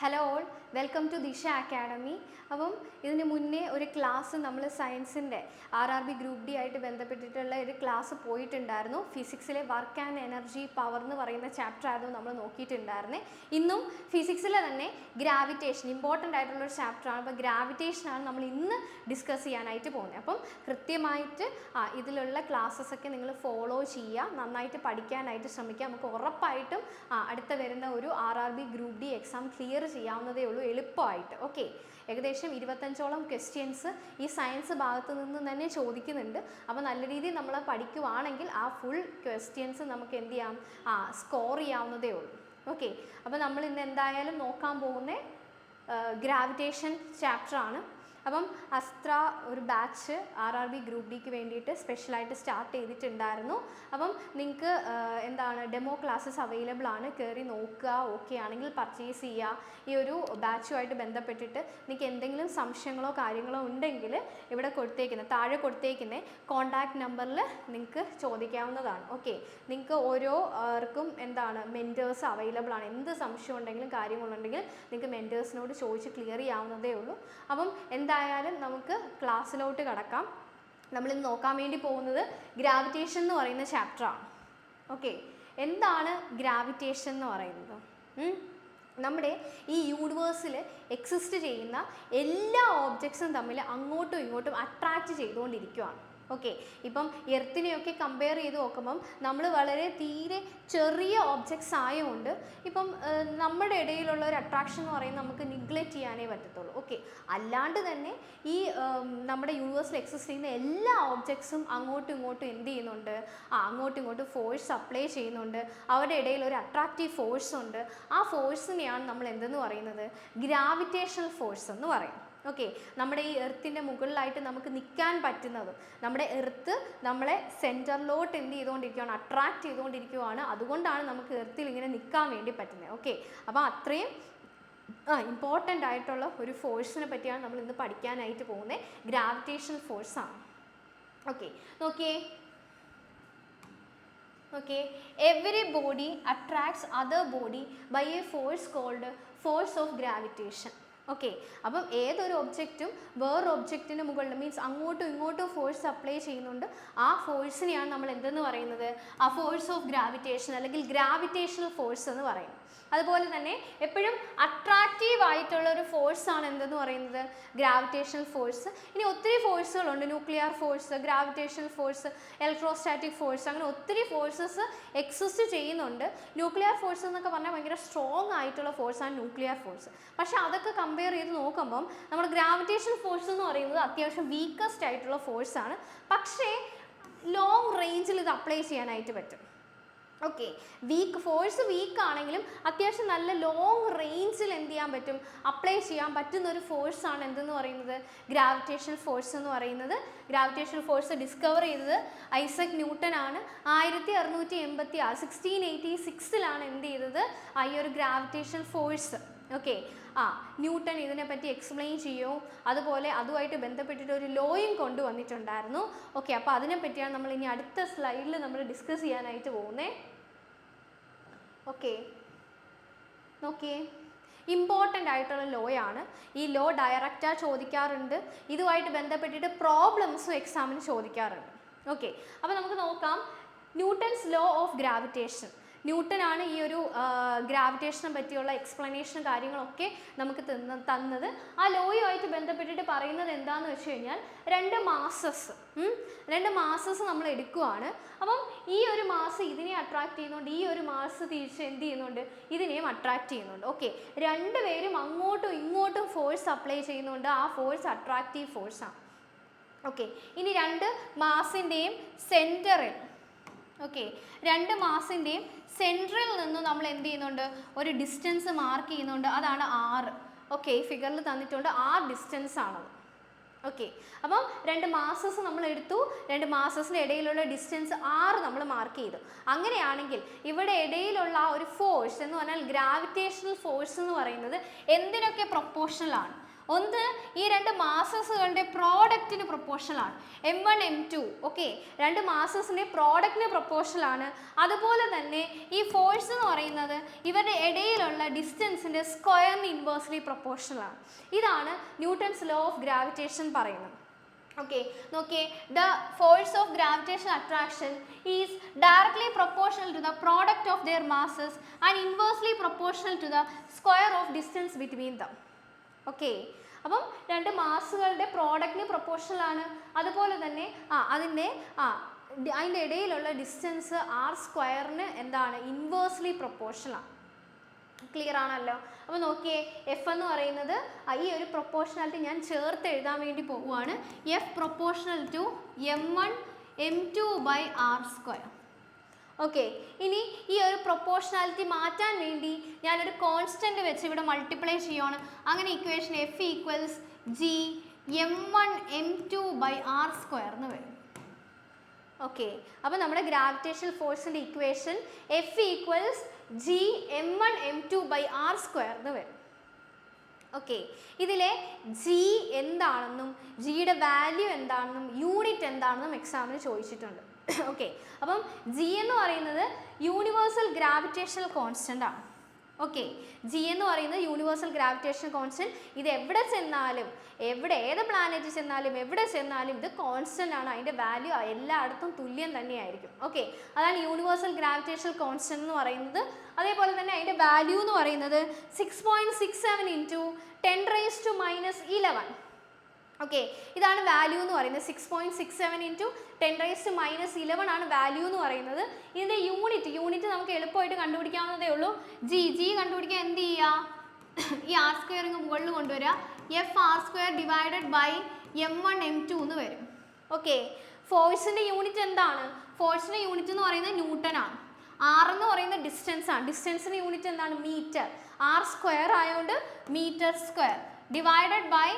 Hello all, welcome to ദിശ academy. അപ്പം ഇതിന് മുന്നേ ഒരു ക്ലാസ് നമ്മൾ സയൻസിൻ്റെ RRB ഗ്രൂപ്പ് ഡി ആയിട്ട് ബന്ധപ്പെട്ടിട്ടുള്ള ഒരു ക്ലാസ് പോയിട്ടുണ്ടായിരുന്നു. ഫിസിക്സിലെ വർക്ക് ആൻഡ് എനർജി പവർ എന്ന് പറയുന്ന ചാപ്റ്റർ ആയിരുന്നു നമ്മൾ നോക്കിയിട്ടുണ്ടായിരുന്നത്. ഇന്നും ഫിസിക്സിലെ തന്നെ ഗ്രാവിറ്റേഷൻ ഇമ്പോർട്ടൻ്റ് ആയിട്ടുള്ളൊരു ചാപ്റ്ററാണ്. അപ്പോൾ ഗ്രാവിറ്റേഷനാണ് നമ്മൾ ഇന്ന് ഡിസ്കസ് ചെയ്യാനായിട്ട് പോകുന്നത്. അപ്പം കൃത്യമായിട്ട് ഇതിലുള്ള ക്ലാസ്സസൊക്കെ നിങ്ങൾ ഫോളോ ചെയ്യുക, നന്നായിട്ട് പഠിക്കാനായിട്ട് ശ്രമിക്കുക. നമുക്ക് ഉറപ്പായിട്ടും അടുത്ത വരുന്ന ഒരു RRB group D exam clear ചെയ്യാവുന്നതേ ഉള്ളൂ, എളുപ്പമായിട്ട്. ഓക്കെ, ഏകദേശം 25ഓളം ക്വസ്റ്റ്യൻസ് ഈ സയൻസ് ഭാഗത്ത് നിന്ന് തന്നെ ചോദിക്കുന്നുണ്ട്. അപ്പോൾ നല്ല രീതിയിൽ നമ്മൾ പഠിക്കുവാണെങ്കിൽ ആ ഫുൾ ക്വസ്റ്റ്യൻസ് നമുക്ക് എന്ത് ചെയ്യാം, സ്കോർ ചെയ്യാവുന്നതേ ഉള്ളൂ. ഓക്കെ, അപ്പോൾ നമ്മൾ ഇന്ന് എന്തായാലും നോക്കാൻ പോകുന്ന ഗ്രാവിറ്റേഷൻ ചാപ്റ്ററാണ്. അപ്പം അസ്ത്ര ഒരു ബാച്ച് RRB ഗ്രൂപ്പ് ഡിക്ക് വേണ്ടിയിട്ട് സ്പെഷ്യലായിട്ട് സ്റ്റാർട്ട് ചെയ്തിട്ടുണ്ടായിരുന്നു. അപ്പം നിങ്ങൾക്ക് എന്താണ് ഡെമോ ക്ലാസ്സസ് അവൈലബിൾ ആണ്, കയറി നോക്കുക. ഓക്കെ ആണെങ്കിൽ പർച്ചേസ് ചെയ്യുക. ഈ ഒരു ബാച്ചുമായിട്ട് ബന്ധപ്പെട്ടിട്ട് നിങ്ങൾക്ക് എന്തെങ്കിലും സംശയങ്ങളോ കാര്യങ്ങളോ ഉണ്ടെങ്കിൽ ഇവിടെ താഴെ കൊടുത്തേക്കുന്ന കോൺടാക്റ്റ് നമ്പറിൽ നിങ്ങൾക്ക് ചോദിക്കാവുന്നതാണ്. ഓക്കെ, നിങ്ങൾക്ക് ഓരോർക്കും എന്താണ് മെൻറ്റേഴ്സ് അവൈലബിൾ ആണ്. എന്ത് സംശയം ഉണ്ടെങ്കിലും കാര്യങ്ങളുണ്ടെങ്കിൽ നിങ്ങൾക്ക് മെൻറ്റേഴ്സിനോട് ചോദിച്ച് ക്ലിയർ ചെയ്യാവുന്നതേ ഉള്ളൂ. അപ്പം എന്തായാലും നമുക്ക് ക്ലാസ്സിലോട്ട് കടക്കാം. നമ്മളിന്ന് നോക്കാൻ വേണ്ടി പോകുന്നത് ഗ്രാവിറ്റേഷൻ എന്ന് പറയുന്ന ചാപ്റ്ററാണ്. ഓക്കെ, എന്താണ് ഗ്രാവിറ്റേഷൻ എന്ന് പറയുന്നത്? നമ്മുടെ ഈ യൂണിവേഴ്സിൽ എക്സിസ്റ്റ് ചെയ്യുന്ന എല്ലാ ഓബ്ജക്ട്സും തമ്മിൽ അങ്ങോട്ടും ഇങ്ങോട്ടും അട്രാക്റ്റ് ചെയ്തുകൊണ്ടിരിക്കുകയാണ്. ഓക്കെ, ഇപ്പം എർത്തിനെയൊക്കെ കമ്പയർ ചെയ്ത് നോക്കുമ്പം നമ്മൾ വളരെ തീരെ ചെറിയ ഓബ്ജക്ട്സ് ആയതുകൊണ്ട് ഇപ്പം നമ്മുടെ ഇടയിലുള്ള ഒരു അട്രാക്ഷൻ എന്ന് പറയുന്നത് നമുക്ക് നിഗ്ലക്റ്റ് ചെയ്യാനേ പറ്റത്തുള്ളൂ. ഓക്കെ, അല്ലാണ്ട് തന്നെ ഈ നമ്മുടെ യൂണിവേഴ്സിൽ എക്സിസ്റ്റ് ചെയ്യുന്ന എല്ലാ ഓബ്ജക്ട്സും അങ്ങോട്ടും ഇങ്ങോട്ടും എന്ത് ചെയ്യുന്നുണ്ട്, അങ്ങോട്ടും ഇങ്ങോട്ടും ഫോഴ്സ് അപ്ലൈ ചെയ്യുന്നുണ്ട്. അവരുടെ ഇടയിൽ ഒരു അട്രാക്റ്റീവ് ഫോഴ്സ് ഉണ്ട്. ആ ഫോഴ്സിനെയാണ് നമ്മൾ എന്തെന്ന് പറയുന്നത്, ഗ്രാവിറ്റേഷണൽ ഫോഴ്സ് എന്ന് പറയും. ഓക്കെ, നമ്മുടെ ഈ എർത്തിൻ്റെ മുകളിലായിട്ട് നമുക്ക് നിൽക്കാൻ പറ്റുന്നതും, നമ്മുടെ എർത്ത് നമ്മളെ സെൻറ്ററിലോട്ട് എന്ത് ചെയ്തുകൊണ്ടിരിക്കുകയാണ്, അട്രാക്റ്റ് ചെയ്തുകൊണ്ടിരിക്കുകയാണ്. അതുകൊണ്ടാണ് നമുക്ക് എർത്തിൽ ഇങ്ങനെ നിൽക്കാൻ വേണ്ടി പറ്റുന്നത്. ഓക്കെ, അപ്പോൾ അത്രയും ഇമ്പോർട്ടൻ്റ് ആയിട്ടുള്ള ഒരു ഫോഴ്സിനെ പറ്റിയാണ് നമ്മൾ ഇന്ന് പഠിക്കാനായിട്ട് പോകുന്നത്. ഗ്രാവിറ്റേഷണൽ ഫോഴ്സാണ്. ഓക്കെ, നോക്കിയേ, every body attracts other body by a force called force of gravitation. Okay, അപ്പം ഏതൊരു ഒബ്ജക്റ്റും വേറൊരു ഒബ്ജക്റ്റിന് മുകളിൽ മീൻസ് അങ്ങോട്ടും ഇങ്ങോട്ടും ഫോഴ്സ് അപ്ലൈ ചെയ്യുന്നുണ്ട്. ആ ഫോഴ്സിനെയാണ് നമ്മൾ എന്തെന്ന് പറയുന്നത്, ആ ഫോഴ്സ് ഓഫ് ഗ്രാവിറ്റേഷൻ അല്ലെങ്കിൽ ഗ്രാവിറ്റേഷണൽ ഫോഴ്സ് എന്ന് പറയുന്നത്. അതുപോലെ തന്നെ എപ്പോഴും അട്രാക്റ്റീവ് ആയിട്ടുള്ള ഒരു ഫോഴ്സാണ് എന്തെന്ന് പറയുന്നത്, ഗ്രാവിറ്റേഷണൽ ഫോഴ്സ്. ഇനി ഒത്തിരി ഫോഴ്സുകളുണ്ട്, nuclear force, gravitational force, electrostatic force, അങ്ങനെ ഒത്തിരി ഫോഴ്സസ് എക്സിസ്റ്റ് ചെയ്യുന്നുണ്ട്. ന്യൂക്ലിയർ ഫോഴ്സ് എന്നൊക്കെ പറഞ്ഞാൽ ഭയങ്കര സ്ട്രോങ് ആയിട്ടുള്ള ഫോഴ്സാണ് ന്യൂക്ലിയർ ഫോഴ്സ്. പക്ഷേ അതൊക്കെ കമ്പയർ ചെയ്ത് നോക്കുമ്പം നമ്മൾ ഗ്രാവിറ്റേഷണൽ ഫോഴ്സ് എന്ന് പറയുന്നത് അത്യാവശ്യം വീക്കസ്റ്റ് ആയിട്ടുള്ള ഫോഴ്സാണ്. പക്ഷേ ലോങ് റേഞ്ചിൽ ഇത് അപ്ലൈ ചെയ്യാനായിട്ട് പറ്റും. ഓക്കെ, ഫോഴ്സ് വീക്ക് ആണെങ്കിലും അത്യാവശ്യം നല്ല ലോങ് റേഞ്ചിൽ എന്ത് ചെയ്യാൻ പറ്റും, അപ്ലൈ ചെയ്യാൻ പറ്റുന്ന ഒരു ഫോഴ്സാണ് എന്തെന്ന് പറയുന്നത്, ഗ്രാവിറ്റേഷണൽ ഫോഴ്സ് എന്ന് പറയുന്നത്. ഗ്രാവിറ്റേഷണൽ ഫോഴ്സ് ഡിസ്കവർ ചെയ്തത് ഐസക് ന്യൂട്ടൺ ആണ്. 1686 എന്ത് ചെയ്തത്, ഈ ഒരു ഗ്രാവിറ്റേഷണൽ ഫോഴ്സ്. ഓക്കെ, ന്യൂട്ടൺ ഇതിനെപ്പറ്റി എക്സ്പ്ലെയിൻ ചെയ്യും. അതുപോലെ അതുമായിട്ട് ബന്ധപ്പെട്ടിട്ട് ഒരു ലോയും കൊണ്ടുവന്നിട്ടുണ്ടായിരുന്നു. ഓക്കെ, അപ്പോൾ അതിനെപ്പറ്റിയാണ് നമ്മൾ ഇനി അടുത്ത സ്ലൈഡിൽ നമ്മൾ ഡിസ്കസ് ചെയ്യാനായിട്ട് പോകുന്നത്. ഓക്കെ, നോക്കിയേ, ഇമ്പോർട്ടൻ്റ് ആയിട്ടുള്ള ലോയാണ്. ഈ ലോ ഡയറക്റ്റായി ചോദിക്കാറുണ്ട്. ഇതുമായിട്ട് ബന്ധപ്പെട്ടിട്ട് പ്രോബ്ലംസും എക്സാമിന് ചോദിക്കാറുണ്ട്. ഓക്കെ, അപ്പോൾ നമുക്ക് നോക്കാം. Newton's law of gravitation. Newton ആണ് ഈ ഒരു ഗ്രാവിറ്റേഷനെ പറ്റിയുള്ള എക്സ്പ്ലനേഷനും കാര്യങ്ങളൊക്കെ നമുക്ക് തന്നത്. ആ ലോയുമായിട്ട് ബന്ധപ്പെട്ടിട്ട് പറയുന്നത് എന്താണെന്ന് വെച്ച് കഴിഞ്ഞാൽ രണ്ട് മാസസ് നമ്മൾ എടുക്കുകയാണ്. അപ്പം ഈ ഒരു മാസ് ഇതിനെ അട്രാക്റ്റ് ചെയ്യുന്നുണ്ട്, ഈ ഒരു മാസ് തിരിച്ച് എന്ത് ചെയ്യുന്നുണ്ട്, ഇതിനെയും അട്രാക്റ്റ് ചെയ്യുന്നുണ്ട്. ഓക്കെ, രണ്ടുപേരും അങ്ങോട്ടും ഇങ്ങോട്ടും ഫോഴ്സ് അപ്ലൈ ചെയ്യുന്നുണ്ട്. ആ ഫോഴ്സ് അട്രാക്റ്റീവ് ഫോഴ്സാണ്. ഓക്കെ, ഇനി രണ്ട് മാസിൻ്റെയും സെൻറ്ററിൽ, രണ്ട് മാസിൻ്റെയും സെൻട്രൽ നിന്നും നമ്മൾ എന്ത് ചെയ്യുന്നുണ്ട്, ഒരു ഡിസ്റ്റൻസ് മാർക്ക് ചെയ്യുന്നുണ്ട്. അതാണ് R. ഓക്കെ, ഈ ഫിഗറിൽ തന്നിട്ടുണ്ട്, R ഡിസ്റ്റൻസ് ആണത്. ഓക്കെ, അപ്പം രണ്ട് മാസസ് നമ്മൾ എടുത്തു, രണ്ട് മാസസിൻ്റെ ഇടയിലുള്ള ഡിസ്റ്റൻസ് R നമ്മൾ മാർക്ക് ചെയ്തു. അങ്ങനെയാണെങ്കിൽ ഇവിടെ ഇടയിലുള്ള ആ ഒരു ഫോഴ്സ് എന്ന് പറഞ്ഞാൽ ഗ്രാവിറ്റേഷണൽ ഫോഴ്സ് എന്ന് പറയുന്നത് എന്തിനൊക്കെ പ്രൊപ്പോർഷണലാണ്, ഒന്ന് ഈ രണ്ട് മാസസുകളുടെ പ്രോഡക്റ്റിന് പ്രൊപ്പോർഷനാണ് M1 M2. ഓക്കെ, രണ്ട് മാസസിൻ്റെ പ്രോഡക്റ്റിന് പ്രൊപ്പോർഷനാണ്. അതുപോലെ തന്നെ ഈ ഫോഴ്സ് എന്ന് പറയുന്നത് ഇവരുടെ ഇടയിലുള്ള ഡിസ്റ്റൻസിൻ്റെ സ്ക്വയറിന് ഇൻവേഴ്സ്ലി പ്രൊപ്പോർഷനാണ്. ഇതാണ് ന്യൂട്ടൺസ് ലോ ഓഫ് ഗ്രാവിറ്റേഷൻ പറയുന്നത്. ഓക്കെ, നോക്കിയേ, the force of gravitation attraction is directly proportional to the product of their masses and inversely proportional to the square of distance between them. Okay, അപ്പം രണ്ട് മാസുകളുടെ പ്രോഡക്റ്റിന് പ്രൊപ്പോർഷണലാണ്. അതുപോലെ തന്നെ അതിൻ്റെ ഇടയിലുള്ള ഡിസ്റ്റൻസ് r² എന്താണ്, inversely പ്രൊപ്പോർഷണലാണ്. Clear ആണല്ലോ. അപ്പോൾ നോക്കിയേ, എഫ് എന്ന് പറയുന്നത് ഈ ഒരു പ്രൊപ്പോർഷണാലിറ്റി ഞാൻ ചേർത്ത് എഴുതാൻ വേണ്ടി പോവുകയാണ്. F proportional to M1 M2/r². Okay, ഇനി ഈ ഒരു പ്രൊപ്പോർഷണാലിറ്റി മാറ്റാൻ വേണ്ടി ഞാനൊരു കോൺസ്റ്റൻറ്റ് വെച്ച് ഇവിടെ മൾട്ടിപ്ലൈ ചെയ്യുകയാണ്. അങ്ങനെ equation F equals G M1 M2/r² എന്ന് വരും. ഓക്കെ, അപ്പോൾ നമ്മുടെ ഗ്രാവിറ്റേഷണൽ ഫോഴ്സിൻ്റെ equation F equals G M1 M2/r² എന്ന് വരും. ഓക്കെ, ഇതിലെ G എന്താണെന്നും ജിയുടെ വാല്യൂ എന്താണെന്നും യൂണിറ്റ് എന്താണെന്നും എക്സാമിന് ചോദിച്ചിട്ടുണ്ട്. ഓക്കെ, അപ്പം G എന്ന് പറയുന്നത് യൂണിവേഴ്സൽ ഗ്രാവിറ്റേഷണൽ കോൺസ്റ്റൻ്റ് ആണ്. ഓക്കെ, G എന്ന് പറയുന്നത് യൂണിവേഴ്സൽ ഗ്രാവിറ്റേഷണൽ കോൺസ്റ്റൻറ്റ്. ഇത് എവിടെ ചെന്നാലും, ഏത് പ്ലാനറ്റിൽ ചെന്നാലും എവിടെ ചെന്നാലും ഇത് കോൺസ്റ്റൻ്റ് ആണ്. അതിൻ്റെ വാല്യൂ എല്ലായിടത്തും തുല്യം തന്നെയായിരിക്കും. ഓക്കെ, അതാണ് യൂണിവേഴ്സൽ ഗ്രാവിറ്റേഷണൽ കോൺസ്റ്റൻറ്റ് എന്ന് പറയുന്നത്. അതേപോലെ തന്നെ അതിൻ്റെ വാല്യൂ എന്ന് പറയുന്നത് 6.67 × 10⁻⁻11. ഓക്കെ, ഇതാണ് വാല്യൂ എന്ന് പറയുന്നത്. 6.67 × 10⁻⁻11 ആണ് വാല്യൂ എന്ന് പറയുന്നത്. ഇതിൻ്റെ യൂണിറ്റ് നമുക്ക് എളുപ്പമായിട്ട് കണ്ടുപിടിക്കാവുന്നതേ ഉള്ളൂ. ജി കണ്ടുപിടിക്കാൻ എന്ത് ചെയ്യുക, ഈ r² മുകളിൽ കൊണ്ടുവരിക. F r² divided by M1 M2 എന്ന് വരും. ഓക്കെ, ഫോഴ്സിൻ്റെ യൂണിറ്റ് എന്താണ്? ഫോഴ്സിൻ്റെ യൂണിറ്റ് എന്ന് പറയുന്നത് ന്യൂട്ടനാണ്. r എന്ന് പറയുന്നത് ഡിസ്റ്റൻസ് ആണ്. ഡിസ്റ്റൻസിൻ്റെ യൂണിറ്റ് എന്താണ്? മീറ്റർ. r² ആയതുകൊണ്ട് m². Divided by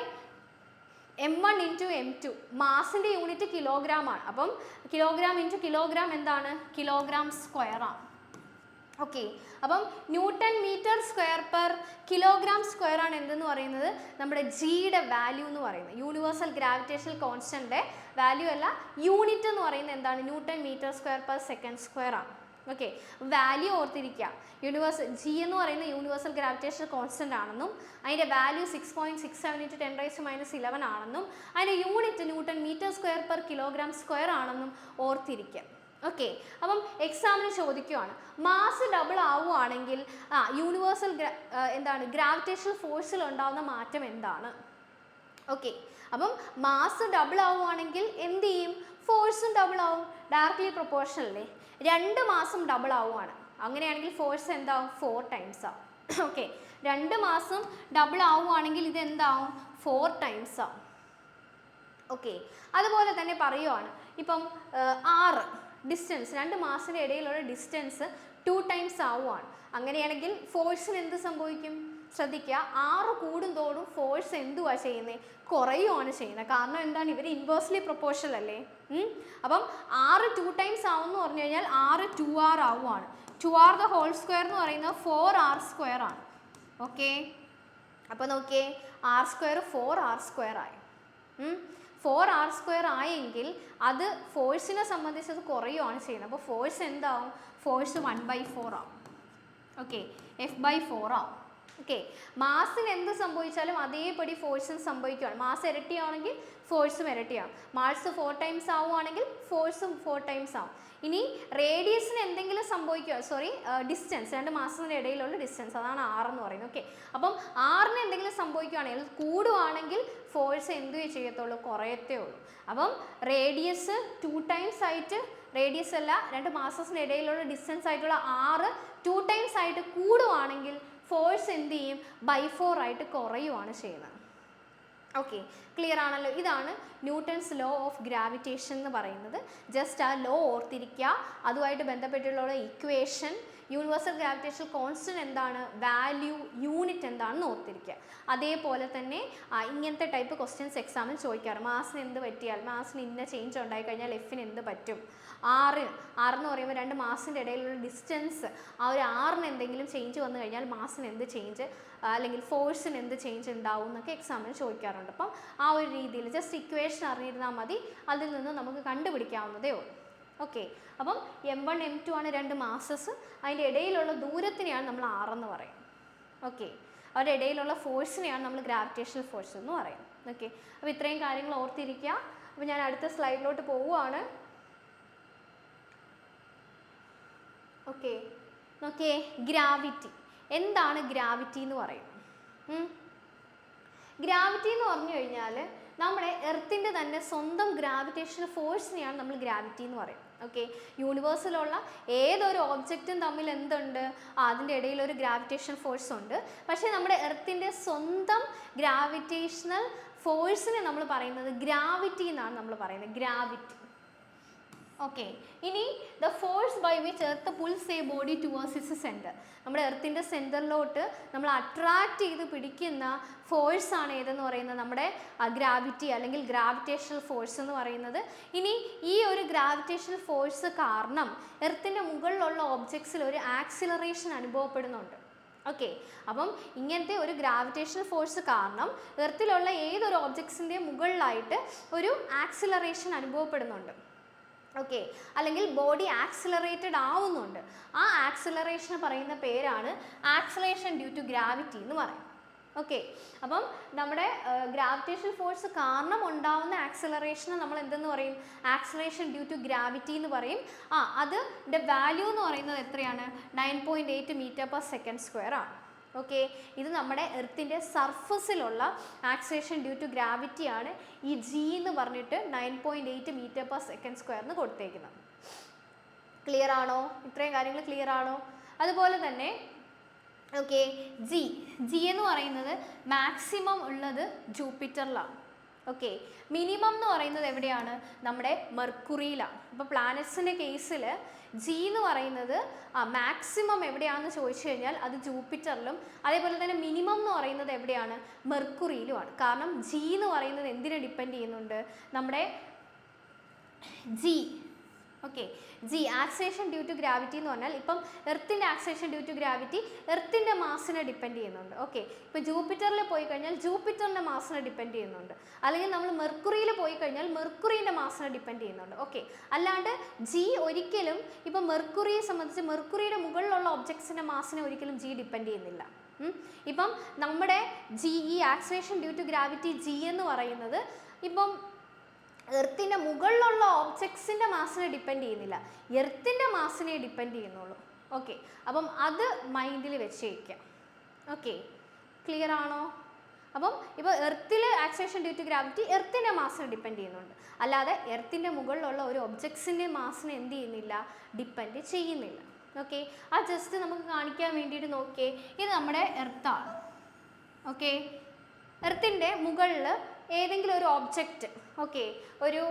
M1 × M2. മാസിൻ്റെ യൂണിറ്റ് കിലോഗ്രാം ആണ്. അപ്പം കിലോഗ്രാം × കിലോഗ്രാം എന്താണ്? kg² ആണ്. ഓക്കെ, അപ്പം ന്യൂട്ടൺ m²/kg² ആണ് എന്തെന്ന് പറയുന്നത് നമ്മുടെ ജിയുടെ വാല്യൂ എന്ന് പറയുന്നത്. യൂണിവേഴ്സൽ ഗ്രാവിറ്റേഷണൽ കോൺസ്റ്റൻ്റെ വാല്യൂ അല്ല, യൂണിറ്റ് എന്ന് പറയുന്നത് എന്താണ്? ന്യൂട്ടൺ m²/s² ആണ്. ഓക്കെ, വാല്യൂ ഓർത്തിരിക്കുക. ജി എന്ന് പറയുന്ന യൂണിവേഴ്സൽ ഗ്രാവിറ്റേഷണൽ കോൺസ്റ്റൻ്റ് ആണെന്നും അതിൻ്റെ വാല്യൂ 6.67 × 10⁻11 ആണെന്നും അതിൻ്റെ യൂണിറ്റ് ന്യൂട്ടൺ m²/kg² ആണെന്നും ഓർത്തിരിക്കുക. ഓക്കെ, അപ്പം എക്സാമിന് ചോദിക്കുകയാണ്, മാസ് ഡബിൾ ആവുകയാണെങ്കിൽ യൂണിവേഴ്സൽ ഗ്രാവിറ്റേഷണൽ ഫോഴ്സിൽ ഉണ്ടാകുന്ന മാറ്റം എന്താണ്? ഓക്കെ, അപ്പം മാസ് ഡബിൾ ആവുകയാണെങ്കിൽ എന്ത് ചെയ്യും? ഫോഴ്സും ഡബിൾ ആവും. ഡയറക്ട്ലി പ്രൊപ്പോർഷണൽ അല്ലേ. രണ്ട് മാസം ഡബിൾ ആവുകയാണ്, അങ്ങനെയാണെങ്കിൽ ഫോഴ്സ് എന്താവും? 4 ടൈംസ് ആവും. ഓക്കെ, രണ്ട് മാസം ഡബിൾ ആവുകയാണെങ്കിൽ ഇത് എന്താവും? 4 ടൈംസ് ആവും. ഓക്കെ, അതുപോലെ തന്നെ പറയുവാണ്, ഇപ്പം ഡിസ്റ്റൻസ്, രണ്ട് മാസത്തിൻ്റെ ഇടയിലുള്ള ഡിസ്റ്റൻസ് 2 ടൈംസ് ആവുകയാണ്. അങ്ങനെയാണെങ്കിൽ ഫോഴ്സിന് എന്ത് സംഭവിക്കും? ശ്രദ്ധിക്കുക, 6 കൂടുന്തോറും ഫോഴ്സ് എന്തുവാ ചെയ്യുന്നത്? കുറയുവാണ് ചെയ്യുന്നത്. കാരണം എന്താണ്? ഇവർ ഇൻവേഴ്സ്ലി പ്രൊപ്പോർഷണൽ അല്ലേ. അപ്പം 6 2 ടൈംസ് ആവുമെന്ന് പറഞ്ഞു കഴിഞ്ഞാൽ 6 2r ആവുകയാണ്. 2r² എന്ന് പറയുന്നത് 4r² ആണ്. ഓക്കെ, അപ്പോൾ നോക്കിയേ, r² 4r² ആയി. 4r² ആയെങ്കിൽ അത് ഫോഴ്സിനെ സംബന്ധിച്ച് അത് കുറയുകയാണ് ചെയ്യുന്നത്. അപ്പോൾ ഫോഴ്സ് എന്താവും? ഫോഴ്സ് 1/4 ആവും. ഓക്കെ, F/4 ആവും. ഓക്കെ, മാസിന് എന്ത് സംഭവിച്ചാലും അതേപടി ഫോഴ്സും സംഭവിക്കുകയാണ്. മാസ് ഇരട്ടിയാണെങ്കിൽ ഫോഴ്സും ഇരട്ടിയാവും. മാസ് 4 ടൈംസ് ആവുകയാണെങ്കിൽ ഫോഴ്സും 4 ടൈംസ് ആവും. ഇനി റേഡിയസിന് എന്തെങ്കിലും ഡിസ്റ്റൻസ്, രണ്ട് മാസത്തിൻ്റെ ഇടയിലുള്ള ഡിസ്റ്റൻസ്, അതാണ് r എന്ന് പറയുന്നത്. ഓക്കെ, അപ്പം r-ന് എന്തെങ്കിലും സംഭവിക്കുകയാണെങ്കിൽ, കൂടുകയാണെങ്കിൽ ഫോഴ്സ് എന്ത് ചെയ്യത്തുള്ളൂ? കുറയത്തേ ഉള്ളൂ. അപ്പം റേഡിയസ് 2 ടൈംസ് ആയിട്ട്, റേഡിയസ് അല്ല, രണ്ട് മാസത്തിന് ഇടയിലുള്ള ഡിസ്റ്റൻസ് ആയിട്ടുള്ള r 2 ടൈംസ് ആയിട്ട് കൂടുകയാണെങ്കിൽ ഫോഴ്സ് എന്ത് ചെയ്യും? 4 ആയിട്ട് കുറയുവാണ് ചെയ്യുന്നത്. ഓക്കെ, ക്ലിയർ ആണല്ലോ. ഇതാണ് ന്യൂട്ടൺസ് ലോ ഓഫ് ഗ്രാവിറ്റേഷൻ എന്ന് പറയുന്നത്. ജസ്റ്റ് ആ ലോ ഓർത്തിരിക്കുക. അതുമായിട്ട് ബന്ധപ്പെട്ടുള്ള ഇക്വേഷൻ, യൂണിവേഴ്സൽ ഗ്രാവിറ്റേഷണൽ കോൺസ്റ്റൻറ്റ് എന്താണ്, വാല്യൂ, യൂണിറ്റ് എന്താണ് ആണെന്ന് ഓർത്തിരിക്കുക. അതേപോലെ തന്നെ ഇങ്ങനത്തെ ടൈപ്പ് ക്വസ്റ്റ്യൻസ് എക്സാമിൽ ചോദിക്കാറ്. മാസിന് എന്ത് പറ്റിയാൽ, മാസിന് ഇന്ന ചേഞ്ച് ഉണ്ടായിക്കഴിഞ്ഞാൽ എഫിന് എന്ത് പറ്റും, ആറെന്ന് പറയുമ്പോൾ 2 മാസിൻ്റെ ഇടയിലുള്ള ഡിസ്റ്റൻസ്, ആ ഒരു ആറിന് എന്തെങ്കിലും ചേഞ്ച് വന്നു കഴിഞ്ഞാൽ മാസിന് എന്ത് ചേഞ്ച് അല്ലെങ്കിൽ ഫോഴ്സിന് എന്ത് ചേഞ്ച് ഉണ്ടാവും എന്നൊക്കെ എക്സാമിന് ചോദിക്കാറുണ്ട്. അപ്പം ആ ഒരു രീതിയിൽ ജസ്റ്റ് ഇക്വേഷൻ അറിഞ്ഞിരുന്നാൽ മതി, അതിൽ നിന്ന് നമുക്ക് കണ്ടുപിടിക്കാവുന്നതേ ഉള്ളൂ. ഓക്കെ, അപ്പം M1 M2 ആണ് 2 മാസസ്, അതിൻ്റെ ഇടയിലുള്ള ദൂരത്തിനെയാണ് നമ്മൾ ആറെന്ന് പറയും. ഓക്കെ, അവരുടെ ഇടയിലുള്ള ഫോഴ്സിനെയാണ് നമ്മൾ ഗ്രാവിറ്റേഷണൽ ഫോഴ്സ് എന്ന് പറയും. ഓക്കെ, അപ്പോൾ ഇത്രയും കാര്യങ്ങൾ ഓർത്തിരിക്കുക. അപ്പോൾ ഞാൻ അടുത്ത സ്ലൈഡിലോട്ട് പോവുകയാണ്. ഓക്കെ, നോക്കിയേ, ഗ്രാവിറ്റി. എന്താണ് ഗ്രാവിറ്റി എന്ന് പറയുന്നത്? ഗ്രാവിറ്റി എന്ന് പറഞ്ഞു കഴിഞ്ഞാൽ നമ്മുടെ എർത്തിൻ്റെ തന്നെ സ്വന്തം ഗ്രാവിറ്റേഷണൽ ഫോഴ്സിനെയാണ് നമ്മൾ ഗ്രാവിറ്റി എന്ന് പറയും. ഓക്കെ, യൂണിവേഴ്സിലുള്ള ഏതൊരു ഓബ്ജക്റ്റും തമ്മിൽ എന്തുണ്ട്, അതിൻ്റെ ഇടയിൽ ഒരു ഗ്രാവിറ്റേഷണൽ ഫോഴ്സ് ഉണ്ട്. പക്ഷേ നമ്മുടെ എർത്തിൻ്റെ സ്വന്തം ഗ്രാവിറ്റേഷണൽ ഫോഴ്സിനെ നമ്മൾ പറയുന്നത് ഗ്രാവിറ്റി എന്നാണ് നമ്മൾ പറയുന്നത്, ഗ്രാവിറ്റി. ഓക്കെ, ഇനി the force by which earth pulls a body towards its centre. നമ്മുടെ എർത്തിൻ്റെ സെൻറ്ററിലോട്ട് നമ്മൾ അട്രാക്റ്റ് ചെയ്ത് പിടിക്കുന്ന ഫോഴ്സാണ് ഏതെന്ന് പറയുന്നത് നമ്മുടെ ഗ്രാവിറ്റി അല്ലെങ്കിൽ ഗ്രാവിറ്റേഷണൽ ഫോഴ്സ് എന്ന് പറയുന്നത്. ഇനി ഈ ഒരു ഗ്രാവിറ്റേഷണൽ ഫോഴ്സ് കാരണം എർത്തിൻ്റെ മുകളിലുള്ള ഒബ്ജക്ട്സിൽ ഒരു ആക്സിലറേഷൻ അനുഭവപ്പെടുന്നുണ്ട്. ഓക്കെ, അപ്പം ഇങ്ങനത്തെ ഒരു ഗ്രാവിറ്റേഷണൽ ഫോഴ്സ് കാരണം എർത്തിലുള്ള ഏതൊരു ഒബ്ജക്ട്സിൻ്റെ മുകളിലായിട്ട് ഒരു ആക്സിലറേഷൻ അനുഭവപ്പെടുന്നുണ്ട്. ഓക്കെ, അല്ലെങ്കിൽ ബോഡി ആക്സിലറേറ്റഡ് ആവുന്നുണ്ട്. ആ ആക്സിലറേഷൻ പറയുന്ന പേരാണ് ആക്സിലറേഷൻ ഡ്യൂ ടു ഗ്രാവിറ്റി എന്ന് പറയും. ഓക്കെ, അപ്പം നമ്മുടെ ഗ്രാവിറ്റേഷണൽ ഫോഴ്സ് കാരണം ഉണ്ടാവുന്ന ആക്സിലറേഷനെ നമ്മൾ എന്തെന്ന് പറയും? ആക്സിലറേഷൻ ഡ്യൂ ടു ഗ്രാവിറ്റി എന്ന് പറയും. അതിൻ്റെ വാല്യൂ എന്ന് പറയുന്നത് എത്രയാണ്? 9.8 m/s² ആണ്. ഓക്കെ, ഇത് നമ്മുടെ എർത്തിൻ്റെ സർഫസിലുള്ള ആക്സിലറേഷൻ ഡ്യൂ ടു ഗ്രാവിറ്റി ആണ്. ഈ ജി എന്ന് പറഞ്ഞിട്ട് 9.8 m/s² എന്ന് കൊടുത്തേക്കുന്നത്. ക്ലിയർ ആണോ? ഇത്രയും കാര്യങ്ങൾ ക്ലിയർ ആണോ? അതുപോലെ തന്നെ ഓക്കെ, ജി എന്ന് പറയുന്നത് മാക്സിമം ഉള്ളത് ജൂപ്പിറ്ററിലാണ്. ഓക്കെ, മിനിമം എന്ന് പറയുന്നത് എവിടെയാണ്? നമ്മുടെ മെർക്കുറിയിലാണ്. അപ്പോൾ പ്ലാനറ്റ്സിൻ്റെ കേസിൽ ജി എന്ന് പറയുന്നത് മാക്സിമം എവിടെയാണെന്ന് ചോദിച്ചു കഴിഞ്ഞാൽ അത് ജൂപ്പിറ്ററിലും, അതേപോലെ തന്നെ മിനിമം എന്ന് പറയുന്നത് എവിടെയാണ്? മെർക്കുറിയിലുമാണ്. കാരണം ജി എന്ന് പറയുന്നത് എന്തിനെ ഡിപ്പെൻഡ് ചെയ്യുന്നുണ്ട്? നമ്മുടെ G. Okay, G acceleration due to gravity എന്ന് പറഞ്ഞാൽ ഇപ്പം എർത്തിൻ്റെ ആക്സിലറേഷൻ ഡ്യൂ ടു ഗ്രാവിറ്റി എർത്തിൻ്റെ മാസിനെ ഡിപ്പെൻഡ് ചെയ്യുന്നുണ്ട്. ഓക്കെ, ഇപ്പോൾ ജൂപ്പിറ്ററിൽ പോയി കഴിഞ്ഞാൽ ജൂപ്പിറ്ററിൻ്റെ മാസിനെ ഡിപ്പെൻഡ് ചെയ്യുന്നുണ്ട്, അല്ലെങ്കിൽ നമ്മൾ മെർക്കുറിയിൽ പോയി കഴിഞ്ഞാൽ മെർക്കുറിൻ്റെ മാസിനെ ഡിപ്പെൻഡ് ചെയ്യുന്നുണ്ട്. ഓക്കെ, അല്ലാണ്ട് ജി ഒരിക്കലും ഇപ്പം മെർക്കുറിയെ സംബന്ധിച്ച് മെർക്കുറിയുടെ മുകളിലുള്ള ഒബ്ജക്ട്സിൻ്റെ മാസിനെ ഒരിക്കലും ജി ഡിപ്പെൻഡ് ചെയ്യുന്നില്ല. ഇപ്പം നമ്മുടെ ജി, ഈ acceleration due to gravity G എന്ന് പറയുന്നത് ഇപ്പം എർത്തിൻ്റെ മുകളിലുള്ള ഓബ്ജക്ട്സിൻ്റെ മാസിനെ ഡിപ്പെൻഡ് ചെയ്യുന്നില്ല, എർത്തിൻ്റെ മാസിനെ ഡിപ്പെൻഡ് ചെയ്യുന്നുള്ളൂ. ഓക്കെ, അപ്പം അത് മൈൻഡിൽ വെച്ചേക്കാം. ഓക്കെ, ക്ലിയർ ആണോ? അപ്പം ഇപ്പോൾ എർത്തിൽ ആക്സിലറേഷൻ ഡ്യൂ ടു ഗ്രാവിറ്റി എർത്തിൻ്റെ മാസിനെ ഡിപ്പെൻഡ് ചെയ്യുന്നുണ്ട്, അല്ലാതെ എർത്തിൻ്റെ മുകളിലുള്ള ഒരു ഒബ്ജക്ട്സിൻ്റെ മാസിനെ എന്ത് ചെയ്യുന്നില്ല? ഡിപ്പെൻഡ് ചെയ്യുന്നില്ല. ഓക്കെ, ആ ജസ്റ്റ് നമുക്ക് കാണിക്കാൻ വേണ്ടിയിട്ട് നോക്കിയേ, ഇത് നമ്മുടെ എർത്താണ്. ഓക്കെ, എർത്തിൻ്റെ മുകളിൽ ഏതെങ്കിലും ഒരു ഒബ്ജക്റ്റ് ഓക്കെ ഒരു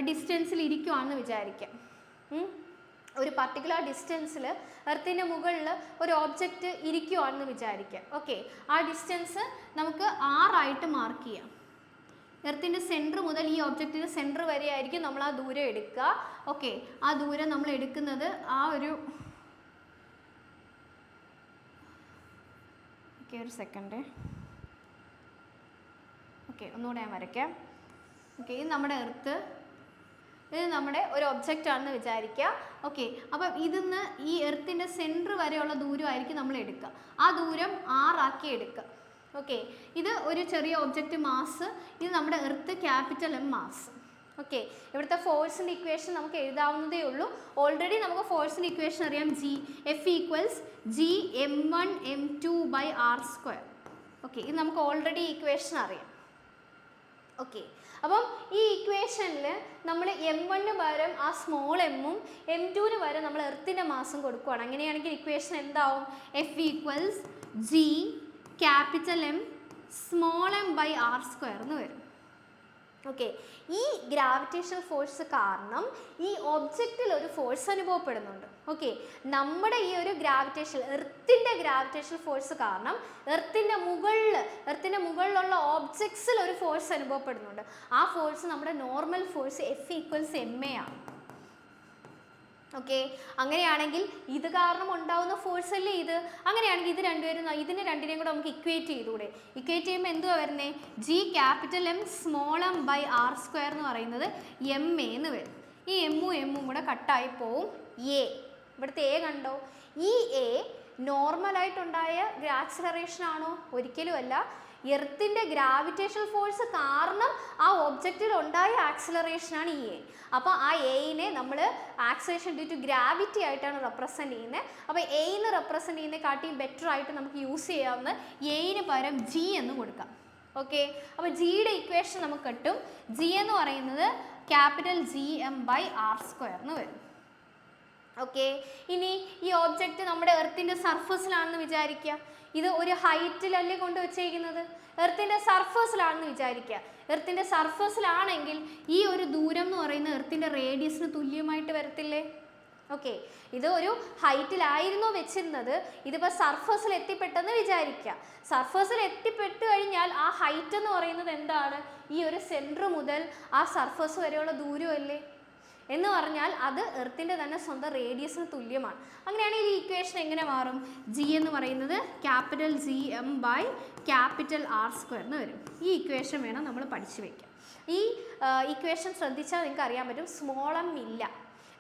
ഡിസ്റ്റൻസിൽ ഇരിക്കുവാണെന്ന് വിചാരിക്കാം. ഒരു പർട്ടിക്കുലർ ഡിസ്റ്റൻസിൽ എർത്തിൻ്റെ മുകളിൽ ഒരു ഓബ്ജക്റ്റ് ഇരിക്കുവാണെന്ന് വിചാരിക്കാം. ഓക്കെ, ആ ഡിസ്റ്റൻസ് നമുക്ക് ആറായിട്ട് മാർക്ക് ചെയ്യാം. എർത്തിൻ്റെ സെൻറ്റർ മുതൽ ഈ ഒബ്ജക്റ്റിൻ്റെ സെൻറ്റർ വരെ ആയിരിക്കും നമ്മൾ ആ ദൂരം എടുക്കുക. ഓക്കെ, ആ ദൂരം നമ്മൾ എടുക്കുന്നത് ആ ഒരു ഒരു സെക്കൻഡ്. ഓക്കെ, ഒന്നുകൂടെ ഞാൻ വരയ്ക്കാം. ഓക്കെ, ഇത് നമ്മുടെ എർത്ത്, ഇത് നമ്മുടെ ഒരു ഒബ്ജക്റ്റ് ആണെന്ന് വിചാരിക്കുക. ഓക്കെ, അപ്പം ഇതിന്ന് ഈ എർത്തിൻ്റെ സെൻറ്റർ വരെയുള്ള ദൂരമായിരിക്കും നമ്മൾ എടുക്കുക. ആ ദൂരം ആറാക്കി എടുക്കുക. ഓക്കെ, ഇത് ഒരു ചെറിയ ഒബ്ജക്റ്റ് മാസ്, ഇത് നമ്മുടെ earth capital M mass. Okay, ഇവിടുത്തെ ഫോഴ്സിൻ്റെ ഇക്വേഷൻ നമുക്ക് എഴുതാവുന്നതേ ഉള്ളൂ. ഓൾറെഡി നമുക്ക് ഫോഴ്സിൻ്റെ ഇക്വേഷൻ അറിയാം, F = G(m1m2/r²). ഓക്കെ, ഇത് നമുക്ക് ഓൾറെഡി ഇക്വേഷൻ അറിയാം. ഓക്കെ, അപ്പം ഈ ഇക്വേഷനിൽ നമ്മൾ M1 പകരം ആ സ്മോൾ എമ്മും M2 പകരം നമ്മൾ എർത്തിൻ്റെ മാസും കൊടുക്കുകയാണ്. അങ്ങനെയാണെങ്കിൽ ഇക്വേഷൻ എന്താവും? F = G(M)(m)r² എന്ന് വരും. ഓക്കെ, ഈ ഗ്രാവിറ്റേഷണൽ ഫോഴ്സ് കാരണം ഈ ഒബ്ജക്റ്റിൽ ഒരു ഫോഴ്സ് അനുഭവപ്പെടുന്നുണ്ട്. ഓക്കെ, നമ്മുടെ ഈ ഒരു എർത്തിൻ്റെ ഗ്രാവിറ്റേഷണൽ ഫോഴ്സ് കാരണം എർത്തിൻ്റെ മുകളിലുള്ള ഓബ്ജക്ട്സിൽ ഒരു ഫോഴ്സ് അനുഭവപ്പെടുന്നുണ്ട്. ആ ഫോഴ്സ് നമ്മുടെ നോർമൽ ഫോഴ്സ് F=ma ആണ്. ഓക്കെ, അങ്ങനെയാണെങ്കിൽ ഇത് കാരണം ഉണ്ടാവുന്ന ഫോഴ്സ് അല്ലേ ഇത്. അങ്ങനെയാണെങ്കിൽ ഇതിനെ രണ്ടിനെയും കൂടെ നമുക്ക് ഇക്വേറ്റ് ചെയ്തുകൂടെ? ഇക്വേറ്റ് ചെയ്യുമ്പോൾ എന്തുവാ വരുന്നത്? G⁻M⁻r² എന്ന് പറയുന്നത് ma എന്ന് വരും. ഈ എമ്മും കൂടെ കട്ടായി പോവും. ഇവിടുത്തെ എ കണ്ടോ? ഈ എ നോർമലായിട്ടുണ്ടായ ആക്സിലറേഷൻ ആണോ? ഒരിക്കലും അല്ല. എർത്തിൻ്റെ ഗ്രാവിറ്റേഷണൽ ഫോഴ്സ് കാരണം ആ ഒബ്ജക്റ്റിൽ ഉണ്ടായ ആക്സിലറേഷനാണ് ഈ എ. അപ്പോൾ ആ എയിനെ നമ്മൾ ആക്സിലറേഷൻ ഡ്യൂ ടു ഗ്രാവിറ്റി ആയിട്ടാണ് റെപ്രസെൻറ്റ് ചെയ്യുന്നത്. അപ്പോൾ എയിന് റെപ്രസെൻറ്റ് ചെയ്യുന്നതിനെക്കാട്ടിയും ബെറ്റർ ആയിട്ട് നമുക്ക് യൂസ് ചെയ്യാവുന്ന എയിന് പകരം ജി എന്ന് കൊടുക്കാം. ഓക്കെ, അപ്പോൾ ജിയുടെ ഇക്വേഷൻ നമുക്ക് കിട്ടും. ജി എന്ന് പറയുന്നത് G⁻M/r² എന്ന് വരും. ഓക്കെ, ഇനി ഈ ഓബ്ജക്റ്റ് നമ്മുടെ എർത്തിൻ്റെ സർഫസിലാണെന്ന് വിചാരിക്കുക. ഇത് ഒരു ഹൈറ്റിലല്ലേ കൊണ്ട് വെച്ചേക്കുന്നത്? എർത്തിൻ്റെ സർഫസിലാണെന്ന് വിചാരിക്കുക. എർത്തിൻ്റെ സർഫസിലാണെങ്കിൽ ഈ ഒരു ദൂരം എന്ന് പറയുന്നത് എർത്തിൻ്റെ റേഡിയസിന് തുല്യമായിട്ട് വരത്തില്ലേ? ഓക്കെ, ഇത് ഒരു ഹൈറ്റിലായിരുന്നു വെച്ചിരുന്നത്, ഇതിപ്പോൾ സർഫസിൽ എത്തിപ്പെട്ടെന്ന് വിചാരിക്കുക. സർഫസിൽ എത്തിപ്പെട്ട് കഴിഞ്ഞാൽ ആ ഹൈറ്റ് എന്ന് പറയുന്നത് എന്താണ്? ഈ ഒരു സെൻറ്റർ മുതൽ ആ സർഫസ് വരെയുള്ള ദൂരമല്ലേ? എന്ന് പറഞ്ഞാൽ അത് എർത്തിൻ്റെ തന്നെ സ്വന്തം റേഡിയസിന് തുല്യമാണ്. അങ്ങനെയാണെങ്കിൽ ഈ ഇക്വേഷൻ എങ്ങനെ മാറും? ജി എന്ന് പറയുന്നത് G⁻M/R² എന്ന് വരും. ഈ ഇക്വേഷൻ വേണം നമ്മൾ പഠിച്ചു വയ്ക്കാം. ഈ ഇക്വേഷൻ ശ്രദ്ധിച്ചാൽ നിങ്ങൾക്ക് അറിയാൻ പറ്റും, സ്മോൾ m ഇല്ല.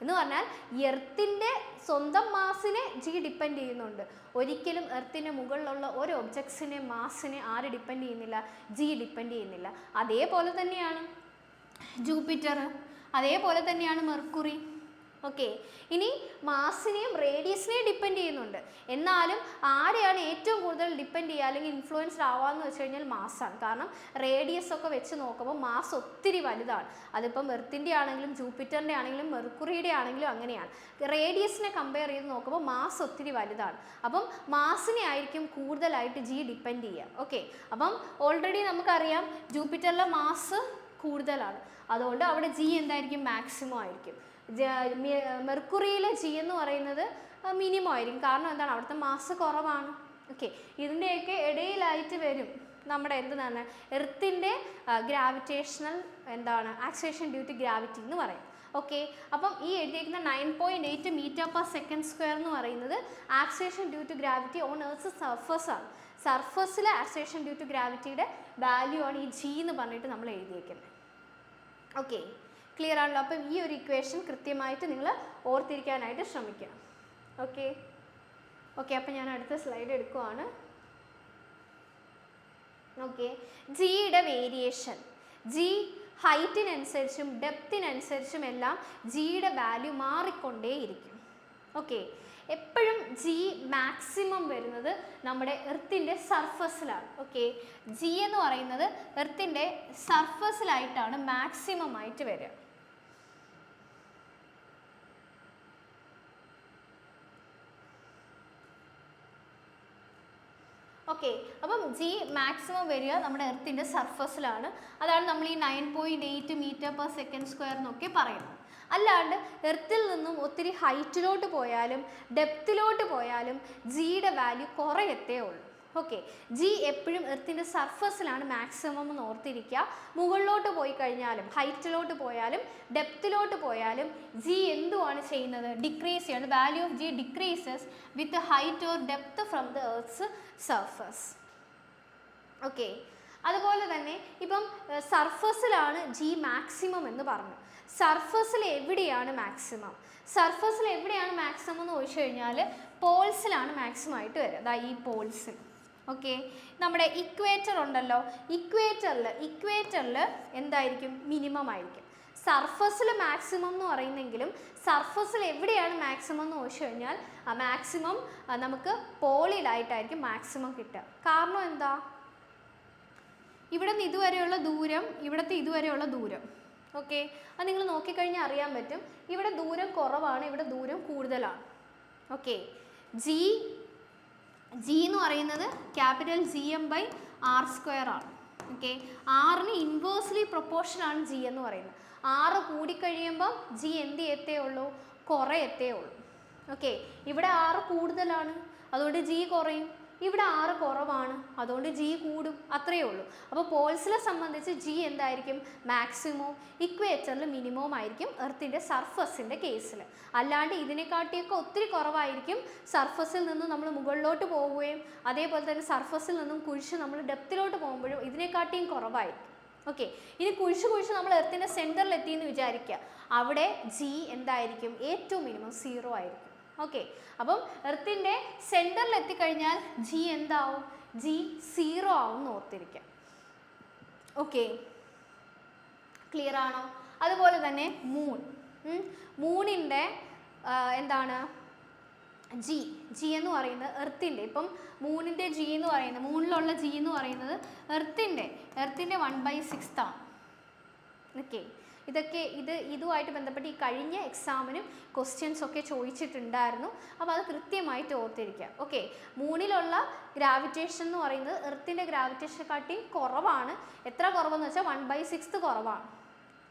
എന്ന് പറഞ്ഞാൽ എർത്തിൻ്റെ സ്വന്തം മാസിനെ ജി ഡിപ്പെൻഡ് ചെയ്യുന്നുണ്ട്. ഒരിക്കലും എർത്തിൻ്റെ മുകളിലുള്ള ഒരു ഒബ്ജക്ട്സിനെ മാസിനെ ആര് ഡിപ്പെൻഡ് ചെയ്യുന്നില്ല? ജി ഡിപ്പെൻഡ് ചെയ്യുന്നില്ല. അതേപോലെ തന്നെയാണ് ജൂപ്പിറ്റർ, അതേപോലെ തന്നെയാണ് മെർക്കുറി. ഓക്കെ, ഇനി മാസിനെയും റേഡിയസിനെയും ഡിപ്പെൻഡ് ചെയ്യുന്നുണ്ട്. എന്നാലും ആരെയാണ് ഏറ്റവും കൂടുതൽ ഡിപ്പെൻഡ് ചെയ്യുക അല്ലെങ്കിൽ ഇൻഫ്ലുവൻസ്ഡ് ആവാമെന്ന് വെച്ച് കഴിഞ്ഞാൽ മാസ്സാണ്. കാരണം റേഡിയസ് ഒക്കെ വെച്ച് നോക്കുമ്പോൾ മാസ് ഒത്തിരി വലുതാണ്. അതിപ്പം എർത്തിൻ്റെ ആണെങ്കിലും ജൂപ്പിറ്ററിൻ്റെ ആണെങ്കിലും മെർക്കുറിയുടെ ആണെങ്കിലും അങ്ങനെയാണ്. റേഡിയസിനെ കമ്പയർ ചെയ്ത് നോക്കുമ്പോൾ മാസ് ഒത്തിരി വലുതാണ്. അപ്പം മാസിനെ ആയിരിക്കും കൂടുതലായിട്ട് ജി ഡിപ്പെൻഡ് ചെയ്യുക. ഓക്കെ, അപ്പം ഓൾറെഡി നമുക്കറിയാം ജൂപ്പിറ്ററിലെ മാസ് കൂടുതലാണ്, അതുകൊണ്ട് അവിടെ ജി എന്തായിരിക്കും? മാക്സിമം ആയിരിക്കും. മെർക്കുറിയിലെ ജി എന്ന് പറയുന്നത് മിനിമം ആയിരിക്കും. കാരണം എന്താണ്? അവിടുത്തെ മാസ് കുറവാണ്. ഓക്കെ, ഇതിൻ്റെയൊക്കെ ഇടയിലായിട്ട് വരും നമ്മുടെ എന്താണ് എർത്തിൻ്റെ gravitational acceleration due to gravity എന്ന് പറയും. ഓക്കെ, അപ്പം ഈ എഴുതിയിരിക്കുന്ന 9.8 m/s² എന്ന് പറയുന്നത് acceleration due to gravity on earth surface ആണ്. സർഫസിലെ ആക്സിലറേഷൻ ഡ്യൂ ടു ഗ്രാവിറ്റിയുടെ വാല്യൂ ആണ് ഈ ജി എന്ന് പറഞ്ഞിട്ട് നമ്മൾ എഴുതിയിരിക്കുന്നത്. ഓക്കെ, ക്ലിയർ ആണല്ലോ? അപ്പം ഈ ഒരു ഇക്വേഷൻ കൃത്യമായിട്ട് നിങ്ങൾ ഓർത്തിരിക്കാനായിട്ട് ശ്രമിക്കുക. ഓക്കെ, അപ്പം ഞാൻ അടുത്ത സ്ലൈഡ് എടുക്കുവാണ്. ഓക്കെ, ജിയുടെ വേരിയേഷൻ. ജി ഹൈറ്റിനനുസരിച്ചും ഡെപ്തിനനുസരിച്ചും എല്ലാം ജിയുടെ വാല്യൂ മാറിക്കൊണ്ടേയിരിക്കും. ഓക്കെ, എപ്പോഴും ജി മാക്സിമം വരുന്നത് നമ്മുടെ എർത്തിൻ്റെ സർഫസിലാണ്. ഓക്കെ, ജി എന്ന് പറയുന്നത് എർത്തിൻ്റെ സർഫസിലായിട്ടാണ് മാക്സിമം ആയിട്ട് വരിക. ഓക്കെ, അപ്പം ജി മാക്സിമം വരിക നമ്മുടെ എർത്തിൻ്റെ സർഫസിലാണ്. അതാണ് നമ്മൾ ഈ 9.8 m/s² എന്നൊക്കെ പറയുന്നത്. അല്ലാണ്ട് എർത്തിൽ നിന്നും ഒത്തിരി ഹൈറ്റിലോട്ട് പോയാലും ഡെപ്തിലോട്ട് പോയാലും ജിയുടെ വാല്യൂ കുറയത്തേ ഉള്ളൂ. ഓക്കെ, ജി എപ്പോഴും എർത്തിൻ്റെ സർഫസിലാണ് മാക്സിമം എന്ന് ഓർത്തിരിക്കുക. മുകളിലോട്ട് പോയി കഴിഞ്ഞാലും ഹൈറ്റിലോട്ട് പോയാലും ഡെപ്തിലോട്ട് പോയാലും ജി എന്തുവാണ് ചെയ്യുന്നത്? ഡിക്രീസ് ചെയ്യാണ്. Value of G decreases with height or depth from the earth's surface. Okay, അതുപോലെ തന്നെ ഇപ്പം സർഫസിലാണ് ജി മാക്സിമം എന്ന് പറഞ്ഞു. സർഫസിൽ എവിടെയാണ് മാക്സിമം? സർഫസിൽ എവിടെയാണ് മാക്സിമം എന്ന് ചോദിച്ചു കഴിഞ്ഞാൽ പോൾസിലാണ് മാക്സിമം ആയിട്ട് വരിക. അതാ ഈ പോൾസിൽ. ഓക്കെ, നമ്മുടെ ഇക്വേറ്റർ ഉണ്ടല്ലോ, ഇക്വേറ്ററിൽ എന്തായിരിക്കും? മിനിമം ആയിരിക്കും. സർഫസിൽ മാക്സിമം എന്ന് പറയുന്നെങ്കിലും സർഫസിൽ എവിടെയാണ് മാക്സിമം എന്ന് ചോദിച്ചു കഴിഞ്ഞാൽ ആ മാക്സിമം നമുക്ക് പോളിലായിട്ടായിരിക്കും മാക്സിമം കിട്ടുക. കാരണം എന്താ? ഇവിടെ നിന്ന് ഇതുവരെയുള്ള ദൂരം, ഇവിടുത്തെ ഇതുവരെയുള്ള ദൂരം. ഓക്കെ, അത് നിങ്ങൾ നോക്കിക്കഴിഞ്ഞാൽ അറിയാൻ പറ്റും. ഇവിടെ ദൂരം കുറവാണ്, ഇവിടെ ദൂരം കൂടുതലാണ്. ഓക്കെ, ജി എന്ന് പറയുന്നത് G⁻M/r² ആണ്. ഓക്കെ, ആറിന് ഇൻവേഴ്സ്ലി പ്രൊപ്പോർഷനാണ് ജി എന്ന് പറയുന്നത്. 6 കൂടിക്കഴിയുമ്പം ജി എന്ത് ചെയ്യത്തേ ഉള്ളൂ? കുറയത്തേ ഉള്ളൂ. ഓക്കെ, ഇവിടെ 6 കൂടുതലാണ്, അതുകൊണ്ട് ജി കുറയും. ഇവിടെ 6 കുറവാണ്, അതുകൊണ്ട് ജി കൂടും. അത്രയേ ഉള്ളൂ. അപ്പോൾ പോൾസിനെ സംബന്ധിച്ച് ജി എന്തായിരിക്കും? മാക്സിമവും ഇക്വേറ്ററിൽ മിനിമവും ആയിരിക്കും എർത്തിൻ്റെ സർഫസിൻ്റെ കേസിൽ. അല്ലാണ്ട് ഇതിനെക്കാട്ടിയൊക്കെ ഒത്തിരി കുറവായിരിക്കും സർഫസിൽ നിന്ന് നമ്മൾ മുകളിലോട്ട് പോവുകയും അതേപോലെ തന്നെ സർഫസിൽ നിന്നും കുഴിച്ച് നമ്മൾ ഡെപ്തിലോട്ട് പോകുമ്പോഴും ഇതിനെക്കാട്ടിയും കുറവായിരിക്കും. ഓക്കെ, ഇനി കുഴിച്ച് നമ്മൾ എർത്തിൻ്റെ സെൻറ്ററിൽ എത്തിയെന്ന് വിചാരിക്കുക. അവിടെ ജി എന്തായിരിക്കും? ഏറ്റവും മിനിമം 0 ആയിരിക്കും. ഓക്കെ, അപ്പം എർത്തിൻ്റെ സെൻറ്ററിൽ എത്തിക്കഴിഞ്ഞാൽ ജി എന്താവും? ജി 0 ആവും എന്ന് ഓർത്തിരിക്കാം. ഓക്കെ, ക്ലിയർ ആണോ? അതുപോലെ തന്നെ മൂണിൻ്റെ എന്താണ് ജി എന്ന് പറയുന്നത് എർത്തിൻ്റെ, ഇപ്പം മൂണിൻ്റെ ജി എന്ന് പറയുന്നത്, മൂണിലുള്ള ജി എന്ന് പറയുന്നത് എർത്തിൻ്റെ 1/6 ആണ്. ഓക്കെ, ഇതുമായിട്ട് ബന്ധപ്പെട്ട് ഈ കഴിഞ്ഞ എക്സാമിനും ക്വസ്റ്റ്യൻസ് ഒക്കെ ചോദിച്ചിട്ടുണ്ടായിരുന്നു. അപ്പോൾ അത് കൃത്യമായിട്ട് ഓർത്തിരിക്കുക. ഓക്കെ, മൂണിലുള്ള ഗ്രാവിറ്റേഷൻ എന്ന് പറയുന്നത് എർത്തിൻ്റെ ഗ്രാവിറ്റേഷനെക്കാട്ടിയും കുറവാണ്. എത്ര കുറവെന്ന് വെച്ചാൽ 1/6 കുറവാണ്.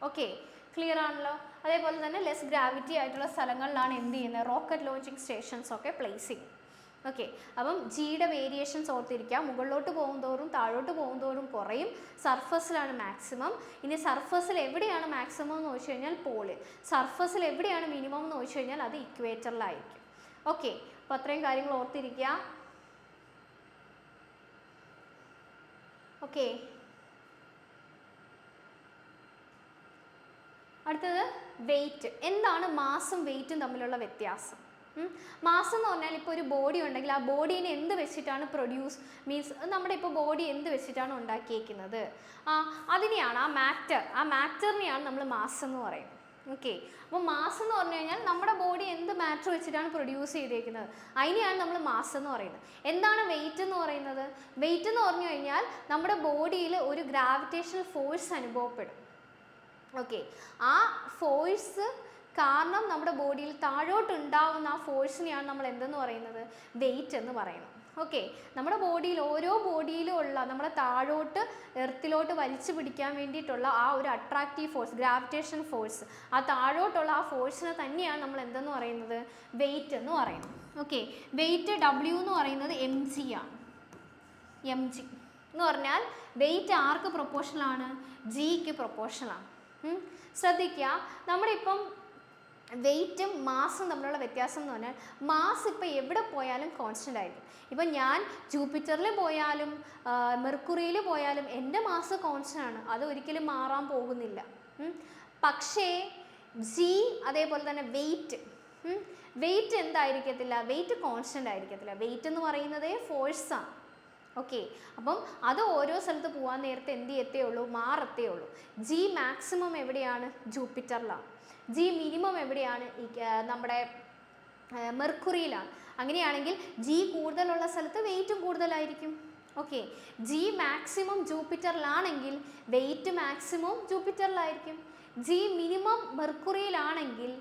ഓക്കെ, ക്ലിയർ ആണല്ലോ? അതേപോലെ തന്നെ ലെസ് ഗ്രാവിറ്റി ആയിട്ടുള്ള സ്ഥലങ്ങളിലാണ് എന്ത് ചെയ്യുന്നത്? റോക്കറ്റ് ലോഞ്ചിങ് സ്റ്റേഷൻസ് ഒക്കെ പ്ലേസ് ചെയ്യും. ഓക്കെ, അപ്പം ജിയുടെ വേരിയേഷൻസ് ഓർത്തിരിക്കുക. മുകളിലോട്ട് പോകുന്തോറും താഴോട്ട് പോകുന്തോറും കുറയും. സർഫസിലാണ് മാക്സിമം. ഇനി സർഫസിൽ എവിടെയാണ് മാക്സിമം എന്ന് ചോദിച്ചു കഴിഞ്ഞാൽ പോളിൽ. സർഫസിൽ എവിടെയാണ് മിനിമം എന്ന് ചോദിച്ചു കഴിഞ്ഞാൽ അത് ഇക്വേറ്ററിലായിരിക്കും. ഓക്കെ, അപ്പോൾ അത്രയും കാര്യങ്ങൾ ഓർത്തിരിക്കുക. ഓക്കെ, അടുത്തത് വെയിറ്റ്. എന്താണ് മാസും വെയിറ്റും തമ്മിലുള്ള വ്യത്യാസം? മാസ് എന്ന് പറഞ്ഞാൽ ഇപ്പോൾ ഒരു ബോഡി ഉണ്ടെങ്കിൽ ആ ബോഡീനെ എന്ത് വെച്ചിട്ടാണ് മീൻസ് നമ്മുടെ ഇപ്പോൾ ബോഡി എന്ത് വെച്ചിട്ടാണ് ഉണ്ടാക്കിയേക്കുന്നത്, അതിനെയാണ് ആ മാറ്ററിനെയാണ് നമ്മൾ മാസ് എന്ന് പറയുന്നത്. ഓക്കെ, അപ്പോൾ മാസ് എന്ന് പറഞ്ഞു കഴിഞ്ഞാൽ നമ്മുടെ ബോഡി എന്ത് മാറ്റർ വെച്ചിട്ടാണ് പ്രൊഡ്യൂസ് ചെയ്തേക്കുന്നത്, അതിനെയാണ് നമ്മൾ മാസ് എന്ന് പറയുന്നത്. എന്താണ് വെയിറ്റ് എന്ന് പറയുന്നത്? വെയിറ്റ് എന്ന് പറഞ്ഞു കഴിഞ്ഞാൽ നമ്മുടെ ബോഡിയിൽ ഒരു ഗ്രാവിറ്റേഷണൽ ഫോഴ്സ് അനുഭവപ്പെടും. ഓക്കെ, ആ ഫോഴ്സ് കാരണം നമ്മുടെ ബോഡിയിൽ താഴോട്ടുണ്ടാവുന്ന ആ ഫോഴ്സിനെയാണ് നമ്മൾ എന്തെന്ന് പറയുന്നത്? വെയിറ്റ് എന്ന് പറയുന്നത്. ഓക്കെ, നമ്മുടെ ബോഡിയിൽ ഓരോ ബോഡിയിലും ഉള്ള നമ്മളെ താഴോട്ട് എർത്തിലോട്ട് വലിച്ചു പിടിക്കാൻ വേണ്ടിയിട്ടുള്ള ആ ഒരു അട്രാക്റ്റീവ് ഫോഴ്സ്, ഗ്രാവിറ്റേഷൻ ഫോഴ്സ്, ആ താഴോട്ടുള്ള ആ ഫോഴ്സിനെ തന്നെയാണ് നമ്മൾ എന്തെന്ന് പറയുന്നത്? വെയിറ്റ് എന്ന് പറയുന്നത്. ഓക്കെ, വെയിറ്റ് W എന്ന് പറയുന്നത് mg ആണ്. mg എന്ന് പറഞ്ഞാൽ വെയിറ്റ് ആർക്ക് പ്രൊപ്പോർഷണലാണ്? ജിക്ക് പ്രൊപ്പോർഷണലാണ്. ശ്രദ്ധിക്കുക, നമ്മുടെ ഇപ്പം വെയിറ്റും മാസും തമ്മിലുള്ള വ്യത്യാസം എന്ന് പറഞ്ഞാൽ മാസ് ഇപ്പോൾ എവിടെ പോയാലും കോൺസ്റ്റൻ്റ് ആയിരിക്കും. ഇപ്പം ഞാൻ ജൂപ്പിറ്ററിൽ പോയാലും മെർക്കുറിയിൽ പോയാലും എൻ്റെ മാസ് കോൺസ്റ്റൻ്റ് ആണ്, അത് ഒരിക്കലും മാറാൻ പോകുന്നില്ല. പക്ഷേ ജി അതേപോലെ തന്നെ വെയിറ്റ് എന്തായിരിക്കത്തില്ല? വെയിറ്റ് കോൺസ്റ്റൻ്റ് ആയിരിക്കത്തില്ല. വെയിറ്റ് എന്ന് പറയുന്നതേ ഫോഴ്സാണ്. ഓക്കെ, അപ്പം അത് ഓരോ സ്ഥലത്ത് പോകാൻ നേരത്തെ എന്ത് ചെയ്യത്തേ ഉള്ളൂ? മാറത്തേ ഉള്ളൂ. ജി മാക്സിമം എവിടെയാണ്? ജൂപ്പിറ്ററിലാണ്. ജി മിനിമം എവിടെയാണ്? നമ്മുടെ മെർക്കുറിയിലാണ്. അങ്ങനെയാണെങ്കിൽ ജി കൂടുതലുള്ള സ്ഥലത്ത് വെയിറ്റും കൂടുതലായിരിക്കും. ഓക്കെ, ജി മാക്സിമം ജൂപ്പിറ്ററിലാണെങ്കിൽ വെയിറ്റ് മാക്സിമം ജൂപ്പിറ്ററിലായിരിക്കും. ജി മിനിമം മെർക്കുറിയിലാണെങ്കിൽ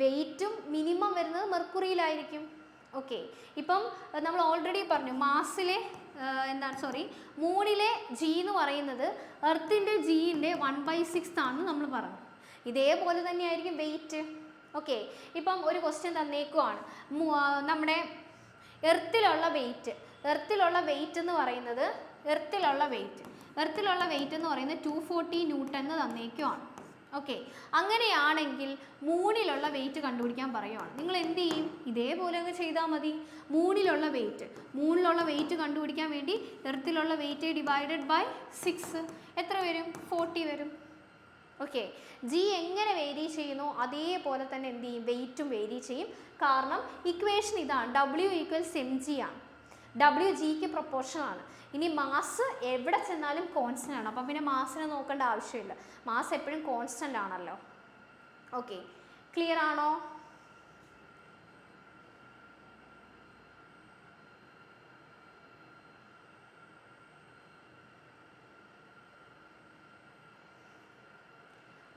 വെയിറ്റും മിനിമം വരുന്നത് മെർക്കുറിയിലായിരിക്കും. ഓക്കെ, ഇപ്പം നമ്മൾ ഓൾറെഡി പറഞ്ഞു മാസിലെ മൂണിലെ ജി എന്ന് പറയുന്നത് എർത്തിൻ്റെ ജീൻ്റെ 1/6 ആണെന്ന് നമ്മൾ പറഞ്ഞു. ഇതേപോലെ തന്നെയായിരിക്കും വെയിറ്റ്. ഓക്കെ, ഇപ്പം ഒരു ക്വസ്റ്റ്യൻ തന്നേക്കുവാണ്, നമ്മുടെ എർത്തിലുള്ള വെയിറ്റ് എന്ന് പറയുന്നത് എർത്തിലുള്ള വെയിറ്റ് എന്ന് പറയുന്നത് 240 ന്യൂട്ടൺ എന്ന് തന്നേക്കുവാണ്. ഓക്കെ, അങ്ങനെയാണെങ്കിൽ മൂണിലുള്ള വെയിറ്റ് കണ്ടുപിടിക്കാൻ പറയുവാണ്. നിങ്ങൾ എന്ത് ചെയ്യും? ഇതേപോലെ അങ്ങ് ചെയ്താൽ മതി. മൂണിലുള്ള വെയിറ്റ് കണ്ടുപിടിക്കാൻ വേണ്ടി എർത്തിലുള്ള വെയിറ്റ് ഡിവൈഡഡ് ബൈ 6 എത്ര വരും? 40 വരും. ഓക്കെ, ജി എങ്ങനെ വേരി ചെയ്യുന്നു അതേപോലെ തന്നെ എന്ത് ചെയ്യും? വെയിറ്റും വേരി ചെയ്യും. കാരണം ഇക്വേഷൻ ഇതാണ്, W = mg ആണ്. W ജിക്ക് പ്രൊപ്പോർഷനാണ്. ഇനി മാസ് എവിടെ ചെന്നാലും കോൺസ്റ്റൻ്റ് ആണ്. അപ്പം പിന്നെ മാസിനെ നോക്കേണ്ട ആവശ്യമില്ല, മാസ് എപ്പോഴും കോൺസ്റ്റൻ്റ് ആണല്ലോ. ഓക്കെ, ക്ലിയർ ആണോ?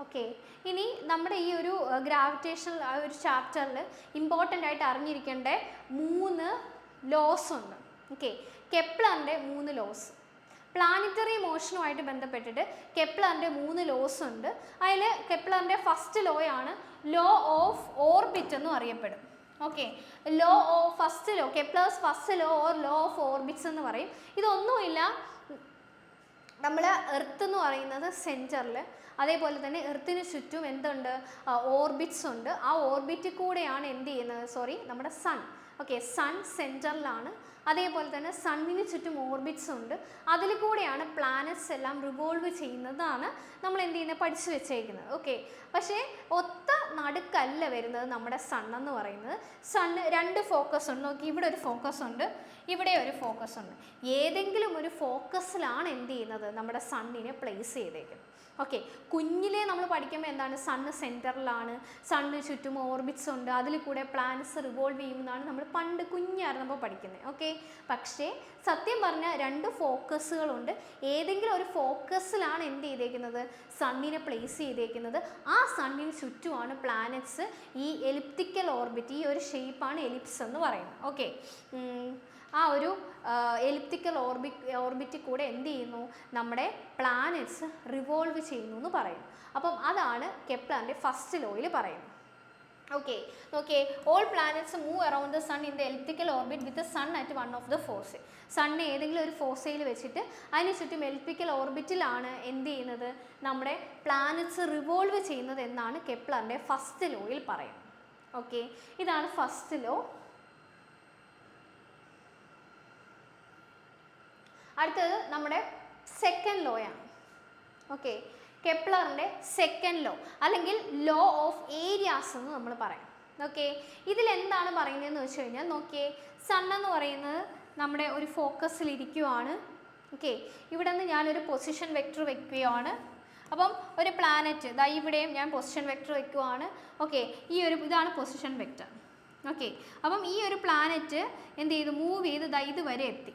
ഓക്കെ, ഇനി നമ്മുടെ ഈ ഒരു ഗ്രാവിറ്റേഷണൽ ആ ഒരു ചാപ്റ്ററിൽ ഇമ്പോർട്ടൻ്റ് ആയിട്ട് അറിഞ്ഞിരിക്കേണ്ട 3 ലോസ് ഉണ്ട്. ഓക്കെ, കെപ്ലറിൻ്റെ 3 ലോസ്. പ്ലാനറ്ററി മോഷനുമായിട്ട് ബന്ധപ്പെട്ടിട്ട് കെപ്ലറിൻ്റെ 3 ലോസ് ഉണ്ട്. അതിൽ കെപ്ലറിൻ്റെ ഫസ്റ്റ് ലോ ആണ് ലോ ഓഫ് ഓർബിറ്റ് എന്ന് അറിയപ്പെടും. Okay, law of first law, Kepler's first law or law of orbits എന്ന് പറയും. ഇതൊന്നുമില്ല, നമ്മൾ എർത്ത് എന്ന് പറയുന്നത് സെൻറ്ററിൽ, അതേപോലെ തന്നെ എർത്തിന് ചുറ്റും എന്തുണ്ട്, ഓർബിറ്റ്സ് ഉണ്ട്. ആ ഓർബിറ്റിൽ കൂടെയാണ് എന്ത് ചെയ്യുന്നത്, നമ്മുടെ സൺ. Okay, sun സെൻറ്ററിലാണ്. അതേപോലെ തന്നെ സണ്ണിന് ചുറ്റും ഓർബിറ്റ്സ് ഉണ്ട്. അതിൽ കൂടെയാണ് പ്ലാനറ്റ്സ് എല്ലാം റിവോൾവ് ചെയ്യുന്നതാണ് നമ്മൾ എന്ത് ചെയ്യുന്നത്, പഠിച്ചു വെച്ചേക്കുന്നത്. ഓക്കെ, പക്ഷേ ഒത്ത നടുക്കല്ല വരുന്നത് നമ്മുടെ സൺ എന്ന് പറയുന്നത്. സണ്ണ് 2 ഫോക്കസ് ഉണ്ട്. നോക്കി, ഇവിടെ ഒരു ഫോക്കസ് ഉണ്ട്, ഇവിടെ ഒരു ഫോക്കസ് ഉണ്ട്. ഏതെങ്കിലും ഒരു ഫോക്കസിലാണ് എന്ത് ചെയ്യുന്നത്, നമ്മുടെ സണ്ണിനെ പ്ലേസ് ചെയ്തേക്കുന്നത്. ഓക്കെ, കുഞ്ഞിലേ നമ്മൾ പഠിക്കുമ്പോൾ എന്താണ്, സണ്ണ് സെൻറ്ററിലാണ്, സണ്ണിന് ചുറ്റും ഓർബിറ്റ്സ് ഉണ്ട്, അതിൽ കൂടെ പ്ലാനറ്റ്സ് റിവോൾവ് ചെയ്യുന്നതാണ് നമ്മൾ പണ്ട് കുഞ്ഞായിരുന്നപ്പോൾ പഠിക്കുന്നത്. ഓക്കെ, പക്ഷേ സത്യം പറഞ്ഞാൽ 2 ഫോക്കസുകളുണ്ട്. ഏതെങ്കിലും ഒരു ഫോക്കസിലാണ് എന്ത് ചെയ്തേക്കുന്നത്, സണ്ണിനെ പ്ലേസ് ചെയ്തേക്കുന്നത്. ആ സണ്ണിന് ചുറ്റുമാണ് പ്ലാനറ്റ്സ്. ഈ എലിപ്റ്റിക്കൽ ഓർബിറ്റ്, ഈ ഒരു ഷേപ്പാണ് എലിപ്സ് എന്ന് പറയുന്നത്. ഓക്കെ, ആ ഒരു എലിപ്റ്റിക്കൽ ഓർബിറ്റിൽ കൂടെ എന്ത് ചെയ്യുന്നു, നമ്മുടെ പ്ലാനറ്റ്സ് റിവോൾവ് ചെയ്യുന്നു എന്ന് പറയും. അപ്പം അതാണ് കെപ്ലറിൻ്റെ ഫസ്റ്റ് ലോയിൽ പറയുന്നത്. Okay, okay, all planets move around the sun in the elliptical orbit with the sun at one of the force. Sun ഏതെങ്കിലും ഒരു ഫോഴ്സയിൽ വെച്ചിട്ട് അതിന് ചുറ്റും എലിപ്റ്റിക്കൽ ഓർബിറ്റിലാണ് എന്ത് ചെയ്യുന്നത്, നമ്മുടെ പ്ലാനറ്റ്സ് റിവോൾവ് ചെയ്യുന്നത് എന്നാണ് കെപ്ലറിൻ്റെ ഫസ്റ്റ് ലോയിൽ പറയുന്നത്. ഓക്കെ, ഇതാണ് ഫസ്റ്റ് ലോ. അടുത്തത് നമ്മുടെ സെക്കൻഡ് ലോയാണ്. ഓക്കെ, കെപ്ലറിൻ്റെ സെക്കൻഡ് ലോ അല്ലെങ്കിൽ ലോ ഓഫ് ഏരിയാസ് എന്ന് നമ്മൾ പറയും. ഓക്കെ, ഇതിലെന്താണ് പറയുന്നതെന്ന് വെച്ച് കഴിഞ്ഞാൽ നോക്കിയേ, സൺ എന്ന് പറയുന്നത് നമ്മുടെ ഒരു ഫോക്കസിലിരിക്കുവാണ്. ഓക്കെ, ഇവിടെ നിന്ന് ഞാനൊരു പൊസിഷൻ വെക്ടർ വയ്ക്കുകയാണ്. അപ്പം ഒരു പ്ലാനറ്റ് ദാ ഇവിടെയും ഞാൻ പൊസിഷൻ വെക്ടർ വയ്ക്കുവാണ്. ഓക്കെ, ഇതാണ് പൊസിഷൻ വെക്ടർ. ഓക്കെ, അപ്പം ഈ ഒരു പ്ലാനറ്റ് എന്ത് ചെയ്തു, മൂവ് ചെയ്ത് ദാ ഇതുവരെ എത്തി.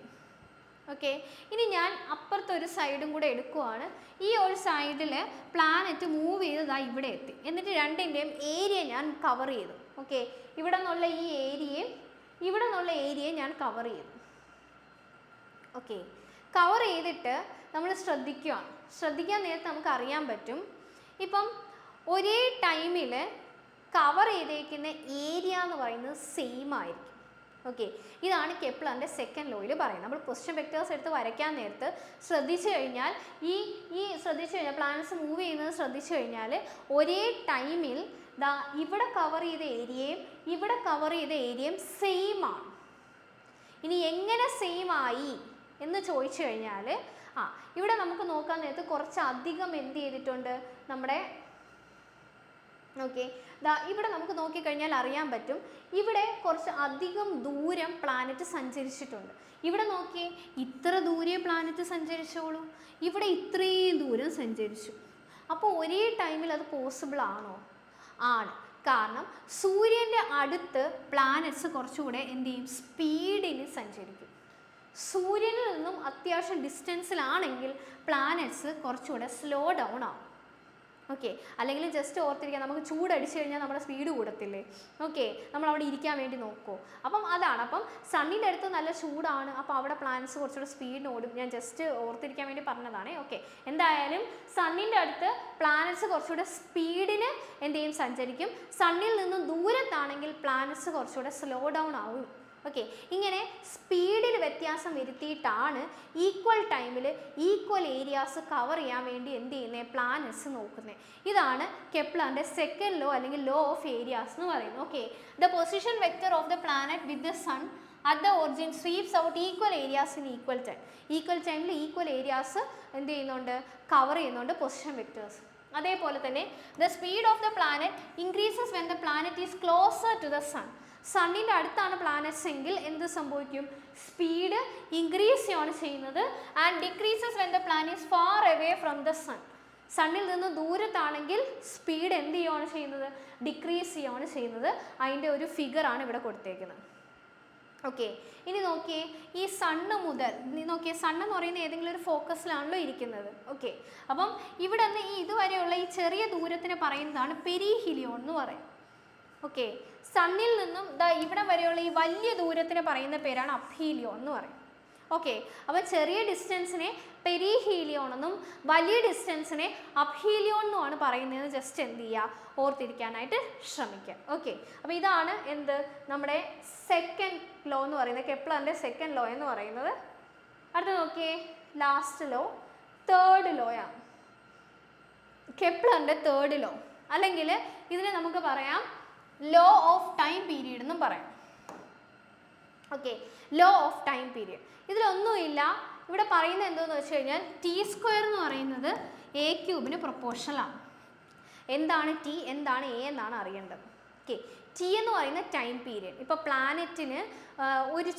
ഓക്കെ, ഇനി ഞാൻ അപ്പുറത്തൊരു സൈഡും കൂടെ എടുക്കുവാണ്. ഈ ഒരു സൈഡിൽ പ്ലാനറ്റ് മൂവ് ചെയ്ത് ദാ ഇവിടെ എത്തി. എന്നിട്ട് രണ്ടിൻ്റെയും ഏരിയ ഞാൻ കവർ ചെയ്തു. ഓക്കെ, ഇവിടെ നിന്നുള്ള ഈ ഏരിയയും ഇവിടെ നിന്നുള്ള ഏരിയയും ഞാൻ കവർ ചെയ്തു. ഓക്കെ, കവർ ചെയ്തിട്ട് നമ്മൾ ശ്രദ്ധിക്കാൻ നേരത്തെ നമുക്ക് അറിയാൻ പറ്റും, ഇപ്പം ഒരേ ടൈമിൽ കവർ ചെയ്തേക്കുന്ന ഏരിയ എന്ന് പറയുന്നത് സെയിം ആയിരിക്കും. ഓക്കെ, ഇതാണ് കെപ്ലറിൻ്റെ സെക്കൻഡ് ലോയിൽ പറയുന്നത്. നമ്മൾ പൊസിഷൻ വെക്ടേഴ്സ് എടുത്ത് വരയ്ക്കാൻ നേരത്ത് ശ്രദ്ധിച്ചു കഴിഞ്ഞാൽ പ്ലാനറ്റ്സ് മൂവ് ചെയ്യുന്നത് ശ്രദ്ധിച്ചു കഴിഞ്ഞാൽ ഒരേ ടൈമിൽ ദാ ഇവിടെ കവർ ചെയ്ത ഏരിയയും ഇവിടെ കവർ ചെയ്ത ഏരിയയും സെയിം ആണ്. ഇനി എങ്ങനെ സെയിം ആയി എന്ന് ചോദിച്ചു കഴിഞ്ഞാൽ ഇവിടെ നമുക്ക് നോക്കാൻ നേരത്ത് കുറച്ചധികം എന്ത് ചെയ്തിട്ടുണ്ട് നമ്മുടെ. ഓക്കെ, ഇവിടെ നമുക്ക് നോക്കിക്കഴിഞ്ഞാൽ അറിയാൻ പറ്റും, ഇവിടെ കുറച്ച് അധികം ദൂരം പ്ലാനറ്റ് സഞ്ചരിച്ചിട്ടുണ്ട്. ഇവിടെ നോക്കിയേ, ഇത്ര ദൂരെ പ്ലാനറ്റ് സഞ്ചരിച്ചോളൂ, ഇവിടെ ഇത്രയും ദൂരം സഞ്ചരിച്ചു. അപ്പോൾ ഒരേ ടൈമിൽ അത് പോസിബിൾ ആണോ? ആണ്. കാരണം സൂര്യൻ്റെ അടുത്ത് പ്ലാനറ്റ്സ് കുറച്ചുകൂടെ എന്ത് ചെയ്യും, സ്പീഡിന് സഞ്ചരിക്കും. സൂര്യനിൽ നിന്നും അത്യാവശ്യം ഡിസ്റ്റൻസിലാണെങ്കിൽ പ്ലാനറ്റ്സ് കുറച്ചുകൂടെ സ്ലോ ഡൗൺ ആവും. ഓക്കെ, അല്ലെങ്കിൽ ജസ്റ്റ് ഓർത്തിരിക്കാം, നമുക്ക് ചൂടടിച്ചു കഴിഞ്ഞാൽ നമ്മുടെ സ്പീഡ് കൂടത്തില്ലേ. ഓക്കെ, നമ്മൾ അവിടെ ഇരിക്കാൻ വേണ്ടി നോക്കുമോ. അപ്പം അതാണ്. അപ്പം സണ്ണിൻ്റെ അടുത്ത് നല്ല ചൂടാണ്, അപ്പോൾ അവിടെ പ്ലാനറ്റ്സ് കുറച്ചുകൂടെ സ്പീഡിന് ഓടും. ഞാൻ ജസ്റ്റ് ഓർത്തിരിക്കാൻ വേണ്ടി പറഞ്ഞതാണ്. ഓക്കെ, എന്തായാലും സണ്ണിൻ്റെ അടുത്ത് പ്ലാനറ്റ്സ് കുറച്ചുകൂടെ സ്പീഡിന് എന്ത് ചെയ്യും, സഞ്ചരിക്കും. സണ്ണിൽ നിന്നും ദൂരത്താണെങ്കിൽ പ്ലാനറ്റ്സ് കുറച്ചുകൂടെ സ്ലോ ഡൗൺ ആവും. ഓക്കെ, ഇങ്ങനെ സ്പീഡിൽ വ്യത്യാസം വരുത്തിയിട്ടാണ് ഈക്വൽ ടൈമിൽ ഈക്വൽ ഏരിയാസ് കവർ ചെയ്യാൻ വേണ്ടി എന്ത് ചെയ്യുന്നത്, പ്ലാനറ്റ്സ് നോക്കുന്നത്. ഇതാണ് കെപ്ലറിൻ്റെ സെക്കൻഡ് ലോ അല്ലെങ്കിൽ ലോ ഓഫ് ഏരിയാസ് എന്ന് പറയുന്നത്. Okay, the position vector of the planet with the sun at the origin sweeps out equal areas in equal time. Equal ടൈമിൽ ഈക്വൽ ഏരിയാസ് എന്ത് ചെയ്യുന്നുണ്ട്, കവർ ചെയ്യുന്നുണ്ട് പൊസിഷൻ വെക്ടേഴ്സ്. അതേപോലെ തന്നെ the speed of the planet increases when the planet is closer to the sun. സണ്ണിൻ്റെ അടുത്താണ് planets എങ്കിൽ എന്ത് സംഭവിക്കും, സ്പീഡ് ഇൻക്രീസ് ചെയ്യാണ് ചെയ്യുന്നത്. And decreases when the planet is far away from the sun. സണ്ണിൽ നിന്ന് ദൂരത്താണെങ്കിൽ സ്പീഡ് എന്ത് ചെയ്യുകയാണ് ചെയ്യുന്നത്, ഡിക്രീസ് ചെയ്യുകയാണ് ചെയ്യുന്നത്. അതിൻ്റെ ഒരു ഫിഗറാണ് ഇവിടെ കൊടുത്തേക്കുന്നത്. ഓക്കെ, ഇനി നോക്കിയേ, ഈ സണ്ണ് മുതൽ നോക്കിയേ, സണ്ണ് എന്ന് പറയുന്നത് ഏതെങ്കിലും ഒരു ഫോക്കസിലാണല്ലോ ഇരിക്കുന്നത്. ഓക്കെ, അപ്പം ഇവിടെ നിന്ന് ഈ ഇതുവരെയുള്ള ഈ ചെറിയ ദൂരത്തിന് പറയുന്നതാണ് പെരിഹീലിയോൺ എന്ന് പറയും. ഓക്കെ, സണ്ണിൽ നിന്നും ഇവിടെ വരെയുള്ള ഈ വലിയ ദൂരത്തിന് പറയുന്ന പേരാണ് അപ്ഹീലിയോൺ എന്ന് പറയും. ഓക്കെ, അപ്പോൾ ചെറിയ ഡിസ്റ്റൻസിനെ പെരിഹീലിയോൺ എന്നും വലിയ ഡിസ്റ്റൻസിനെ അപ്ഹീലിയോൺ എന്നുമാണ് പറയുന്നതെന്ന് ജസ്റ്റ് എന്ത് ചെയ്യുക, ഓർത്തിരിക്കാനായിട്ട് ശ്രമിക്കുക. ഓക്കെ, അപ്പോൾ ഇതാണ് എന്ത് നമ്മുടെ സെക്കൻഡ് ലോ എന്ന് പറയുന്നത്, കെപ്ലറിൻ്റെ സെക്കൻഡ് ലോ എന്ന് പറയുന്നത്. അടുത്ത നോക്കിയേ, ലാസ്റ്റ് ലോ തേർഡ് ലോയാണ്, കെപ്ലറിൻ്റെ തേർഡ് ലോ, അല്ലെങ്കിൽ ഇതിനെ നമുക്ക് പറയാം ലോ ഓഫ് ടൈം പീരീഡ് എന്നും പറയാം. Okay, law of time period. ഇതിലൊന്നുമില്ല, ഇവിടെ പറയുന്നത് എന്താണെന്ന് വെച്ച് കഴിഞ്ഞാൽ ടി സ്ക്വയർ എന്ന് പറയുന്നത് എ ക്യൂബിന് പ്രൊപ്പോർഷണലാണ്. എന്താണ് ടി, എന്താണ് എ എന്നാണ് അറിയേണ്ടത്. ഓക്കെ, ടി എന്ന് പറയുന്ന ടൈം പീരീഡ്. ഇപ്പോൾ പ്ലാനറ്റിന് ഒരു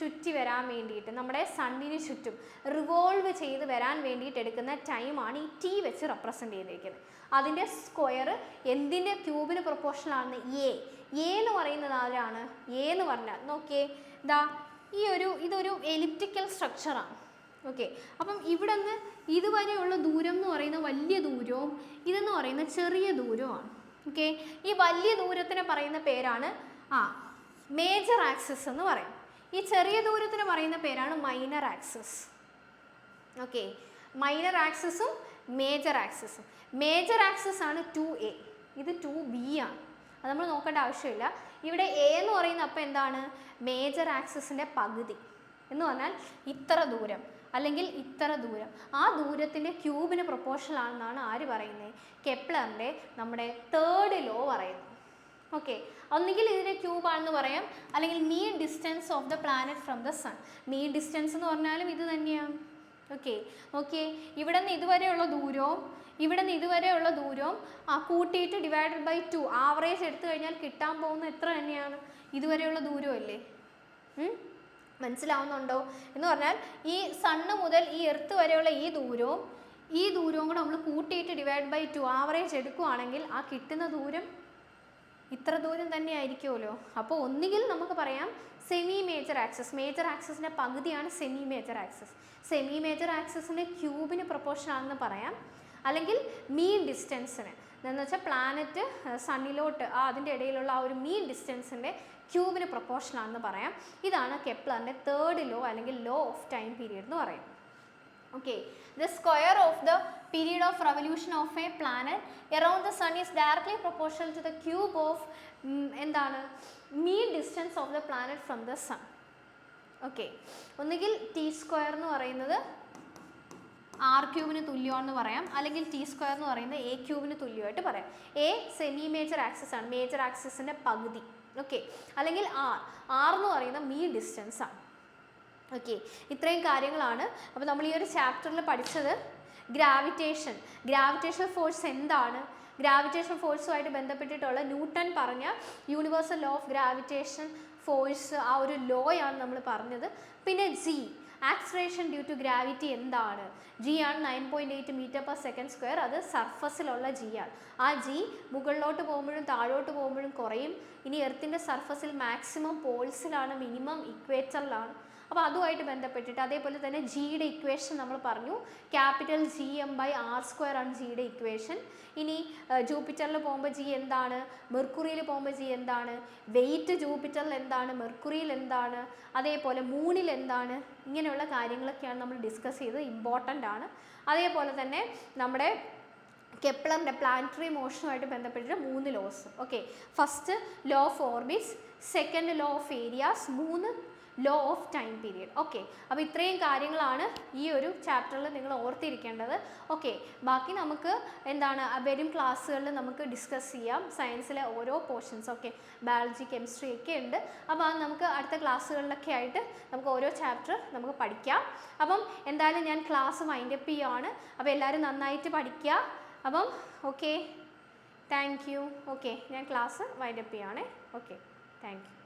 ചുറ്റി വരാൻ വേണ്ടിയിട്ട്, നമ്മുടെ സണ്ണിന് ചുറ്റും റിവോൾവ് ചെയ്ത് വരാൻ വേണ്ടിയിട്ട് എടുക്കുന്ന ടൈമാണ് ഈ ടി വെച്ച് റെപ്രസെൻ്റ് ചെയ്തിരിക്കുന്നത്. അതിൻ്റെ സ്ക്വയർ എന്തിൻ്റെ ക്യൂബിന് പ്രൊപ്പോർഷണലാണ്? എ. എ എന്ന് പറയുന്നത് ആരാണ്? എ എന്ന് പറഞ്ഞാൽ നോക്കിയേ, ഇതാ ഇതൊരു എലിപ്റ്റിക്കൽ സ്ട്രക്ചറാണ്. ഓക്കെ, അപ്പം ഇവിടെ നിന്ന് ഇതുവരെയുള്ള ദൂരം എന്ന് പറയുന്ന വലിയ ദൂരവും ഇതെന്ന് പറയുന്ന ചെറിയ ദൂരവുമാണ്. ഓക്കെ, ഈ വലിയ ദൂരത്തിന് പറയുന്ന പേരാണ് മേജർ ആക്സിസ് എന്ന് പറയും. ഈ ചെറിയ ദൂരത്തിന് പറയുന്ന പേരാണ് മൈനർ ആക്സിസ്. ഓക്കെ, മൈനർ ആക്സിസും മേജർ ആക്സിസും. മേജർ ആക്സിസ് ആണ് 2a, ഇത് 2b ആണ്. അത് നമ്മൾ നോക്കേണ്ട ആവശ്യമില്ല. ഇവിടെ എ എന്ന് പറയുന്ന അപ്പം എന്താണ്? മേജർ ആക്സിസിൻ്റെ പകുതി എന്ന് പറഞ്ഞാൽ ഇത്ര ദൂരം അല്ലെങ്കിൽ ഇത്ര ദൂരം. ആ ദൂരത്തിൻ്റെ ക്യൂബിന് പ്രൊപ്പോർഷണൽ ആണെന്നാണ് ആര് പറയുന്നത്? കെപ്ലറിൻ്റെ നമ്മുടെ തേർഡ് ലോ പറയുന്നത്. ഓക്കെ, ഒന്നുകിൽ ഇതിൻ്റെ ക്യൂബാണെന്ന് പറയാം, അല്ലെങ്കിൽ mean distance of the planet from the sun. Mean distance എന്ന് പറഞ്ഞാലും ഇത് തന്നെയാണ്. ഓക്കെ, നോക്കിയേ, ഇവിടെ നിന്ന് ഇതുവരെയുള്ള ദൂരവും ഇവിടെ നിന്ന് ഇതുവരെയുള്ള ദൂരവും കൂട്ടിയിട്ട് ഡിവൈഡഡ് ബൈ 2 ആവറേജ് എടുത്തു കഴിഞ്ഞാൽ കിട്ടാൻ പോകുന്ന എത്ര തന്നെയാണ്? ഇതുവരെയുള്ള ദൂരമല്ലേ? മനസ്സിലാവുന്നുണ്ടോ? എന്ന് പറഞ്ഞാൽ ഈ സണ്ണ് മുതൽ ഈ എർത്ത് വരെയുള്ള ഈ ദൂരവും കൂടെ നമ്മൾ കൂട്ടിയിട്ട് ഡിവൈഡ് ബൈ 2 ആവറേജ് എടുക്കുകയാണെങ്കിൽ ആ കിട്ടുന്ന ദൂരം ഇത്ര ദൂരം തന്നെ ആയിരിക്കുമല്ലോ. അപ്പോൾ ഒന്നുകിൽ നമുക്ക് പറയാം സെമി മേജർ ആക്സിസ്, മേജർ ആക്സിസിൻ്റെ പകുതിയാണ് semi major axis. Semi major ആക്സിസിൻ്റെ ക്യൂബിന് പ്രൊപ്പോർഷൻ ആണെന്ന് പറയാം, അല്ലെങ്കിൽ മീൻ ഡിസ്റ്റൻസിന് എന്ന് വെച്ചാൽ പ്ലാനറ്റ് സണ്ണിലോട്ട് അതിൻ്റെ ഇടയിലുള്ള ആ ഒരു മീൻ ഡിസ്റ്റൻസിൻ്റെ ക്യൂബിന് പ്രൊപ്പോർഷൻ ആണെന്ന് പറയാം. ഇതാണ് കെപ്ലറിൻ്റെ തേർഡ് ലോ അല്ലെങ്കിൽ ലോ ഓഫ് ടൈം പീരീഡ് എന്ന് പറയും. Okay, the square of the period of revolution of a planet around the sun is directly proportional to the cube of എന്താണ് mean distance of the planet from the sun. Okay, ഒന്നുകിൽ T square എന്ന് പറയുന്നത് R ക്യൂബിന് തുല്യമാണെന്ന് പറയാം, അല്ലെങ്കിൽ T square എന്ന് പറയുന്നത് A ക്യൂബിന് തുല്യമായിട്ട് പറയാം. എ സെമി മേജർ ആക്സിസ് ആണ്, മേജർ ആക്സിസിൻ്റെ പകുതി. ഓക്കെ, അല്ലെങ്കിൽ ആർ എന്ന് പറയുന്ന മീൻ ഡിസ്റ്റൻസ് ആണ്. ഓക്കെ, ഇത്രയും കാര്യങ്ങളാണ്. അപ്പോൾ നമ്മൾ ഈ ഒരു ചാപ്റ്ററിൽ പഠിച്ചത് ഗ്രാവിറ്റേഷണൽ ഫോഴ്സ് എന്താണ്, ഗ്രാവിറ്റേഷണൽ ഫോഴ്സുമായിട്ട് ബന്ധപ്പെട്ടിട്ടുള്ള ന്യൂട്ടൺ പറഞ്ഞ universal law of gravitation force, ആ ഒരു ലോ ആണ് നമ്മൾ പറഞ്ഞത്. പിന്നെ ആക്സിലറേഷൻ ഡ്യൂ ടു ഗ്രാവിറ്റി എന്താണ്? ജി ആണ് 9.8 മീറ്റർ പെർ സെക്കൻഡ് സ്ക്വയർ. അത് സർഫസിലുള്ള ജി ആണ്. ആ ജി മുകളിലോട്ട് പോകുമ്പോഴും താഴോട്ട് പോകുമ്പോഴും കുറയും. ഇനി എർത്തിൻ്റെ സർഫസിൽ മാക്സിമം പോൾസിലാണ്, മിനിമം ഇക്വേറ്ററിലാണ്. അപ്പോൾ അതുമായിട്ട് ബന്ധപ്പെട്ടിട്ട് അതേപോലെ തന്നെ ജിയുടെ ഇക്വേഷൻ നമ്മൾ പറഞ്ഞു, ക്യാപിറ്റൽ GM/r² ആണ് ജിയുടെ ഇക്വേഷൻ. ഇനി ജൂപ്പിറ്ററിൽ പോകുമ്പോൾ ജി എന്താണ്, മെർക്കുറിയിൽ പോകുമ്പോൾ ജി എന്താണ്, വെയിറ്റ് ജൂപ്പിറ്ററിൽ എന്താണ്, മെർക്കുറിയിൽ എന്താണ്, അതേപോലെ മൂണിൽ എന്താണ്, ഇങ്ങനെയുള്ള കാര്യങ്ങളൊക്കെയാണ് നമ്മൾ ഡിസ്കസ് ചെയ്തത്, ഇമ്പോർട്ടൻ്റ് ആണ്. അതേപോലെ തന്നെ നമ്മുടെ കെപ്ലറിൻ്റെ പ്ലാനറ്ററി മോഷനുമായിട്ട് ബന്ധപ്പെട്ടിട്ട് 3 laws. Okay, first law of orbits, second law of areas, 3 law of time period. Okay, അപ്പോൾ ഇത്രയും കാര്യങ്ങളാണ് ഈ ഒരു ചാപ്റ്ററിൽ നിങ്ങൾ ഓർത്തിരിക്കേണ്ടത്. ഓക്കെ, ബാക്കി നമുക്ക് എന്താണ് വരും ക്ലാസ്സുകളിൽ നമുക്ക് ഡിസ്കസ് ചെയ്യാം, സയൻസിലെ ഓരോ പോർഷൻസ്. ഓക്കെ, ബയോളജി, കെമിസ്ട്രി ഒക്കെ ഉണ്ട്. അപ്പോൾ അത് നമുക്ക് അടുത്ത ക്ലാസ്സുകളിലൊക്കെ ആയിട്ട് നമുക്ക് ഓരോ ചാപ്റ്റർ നമുക്ക് പഠിക്കാം. അപ്പം എന്തായാലും ഞാൻ ക്ലാസ് വൈൻഡപ്പ് ചെയ്യുകയാണ്. അപ്പോൾ എല്ലാവരും നന്നായിട്ട് പഠിക്കുക. അപ്പം ഓക്കെ, താങ്ക് യു. ഓക്കെ, ഞാൻ ക്ലാസ് വൈൻഡപ്പ് ചെയ്യുകയാണേ. Okay, thank U.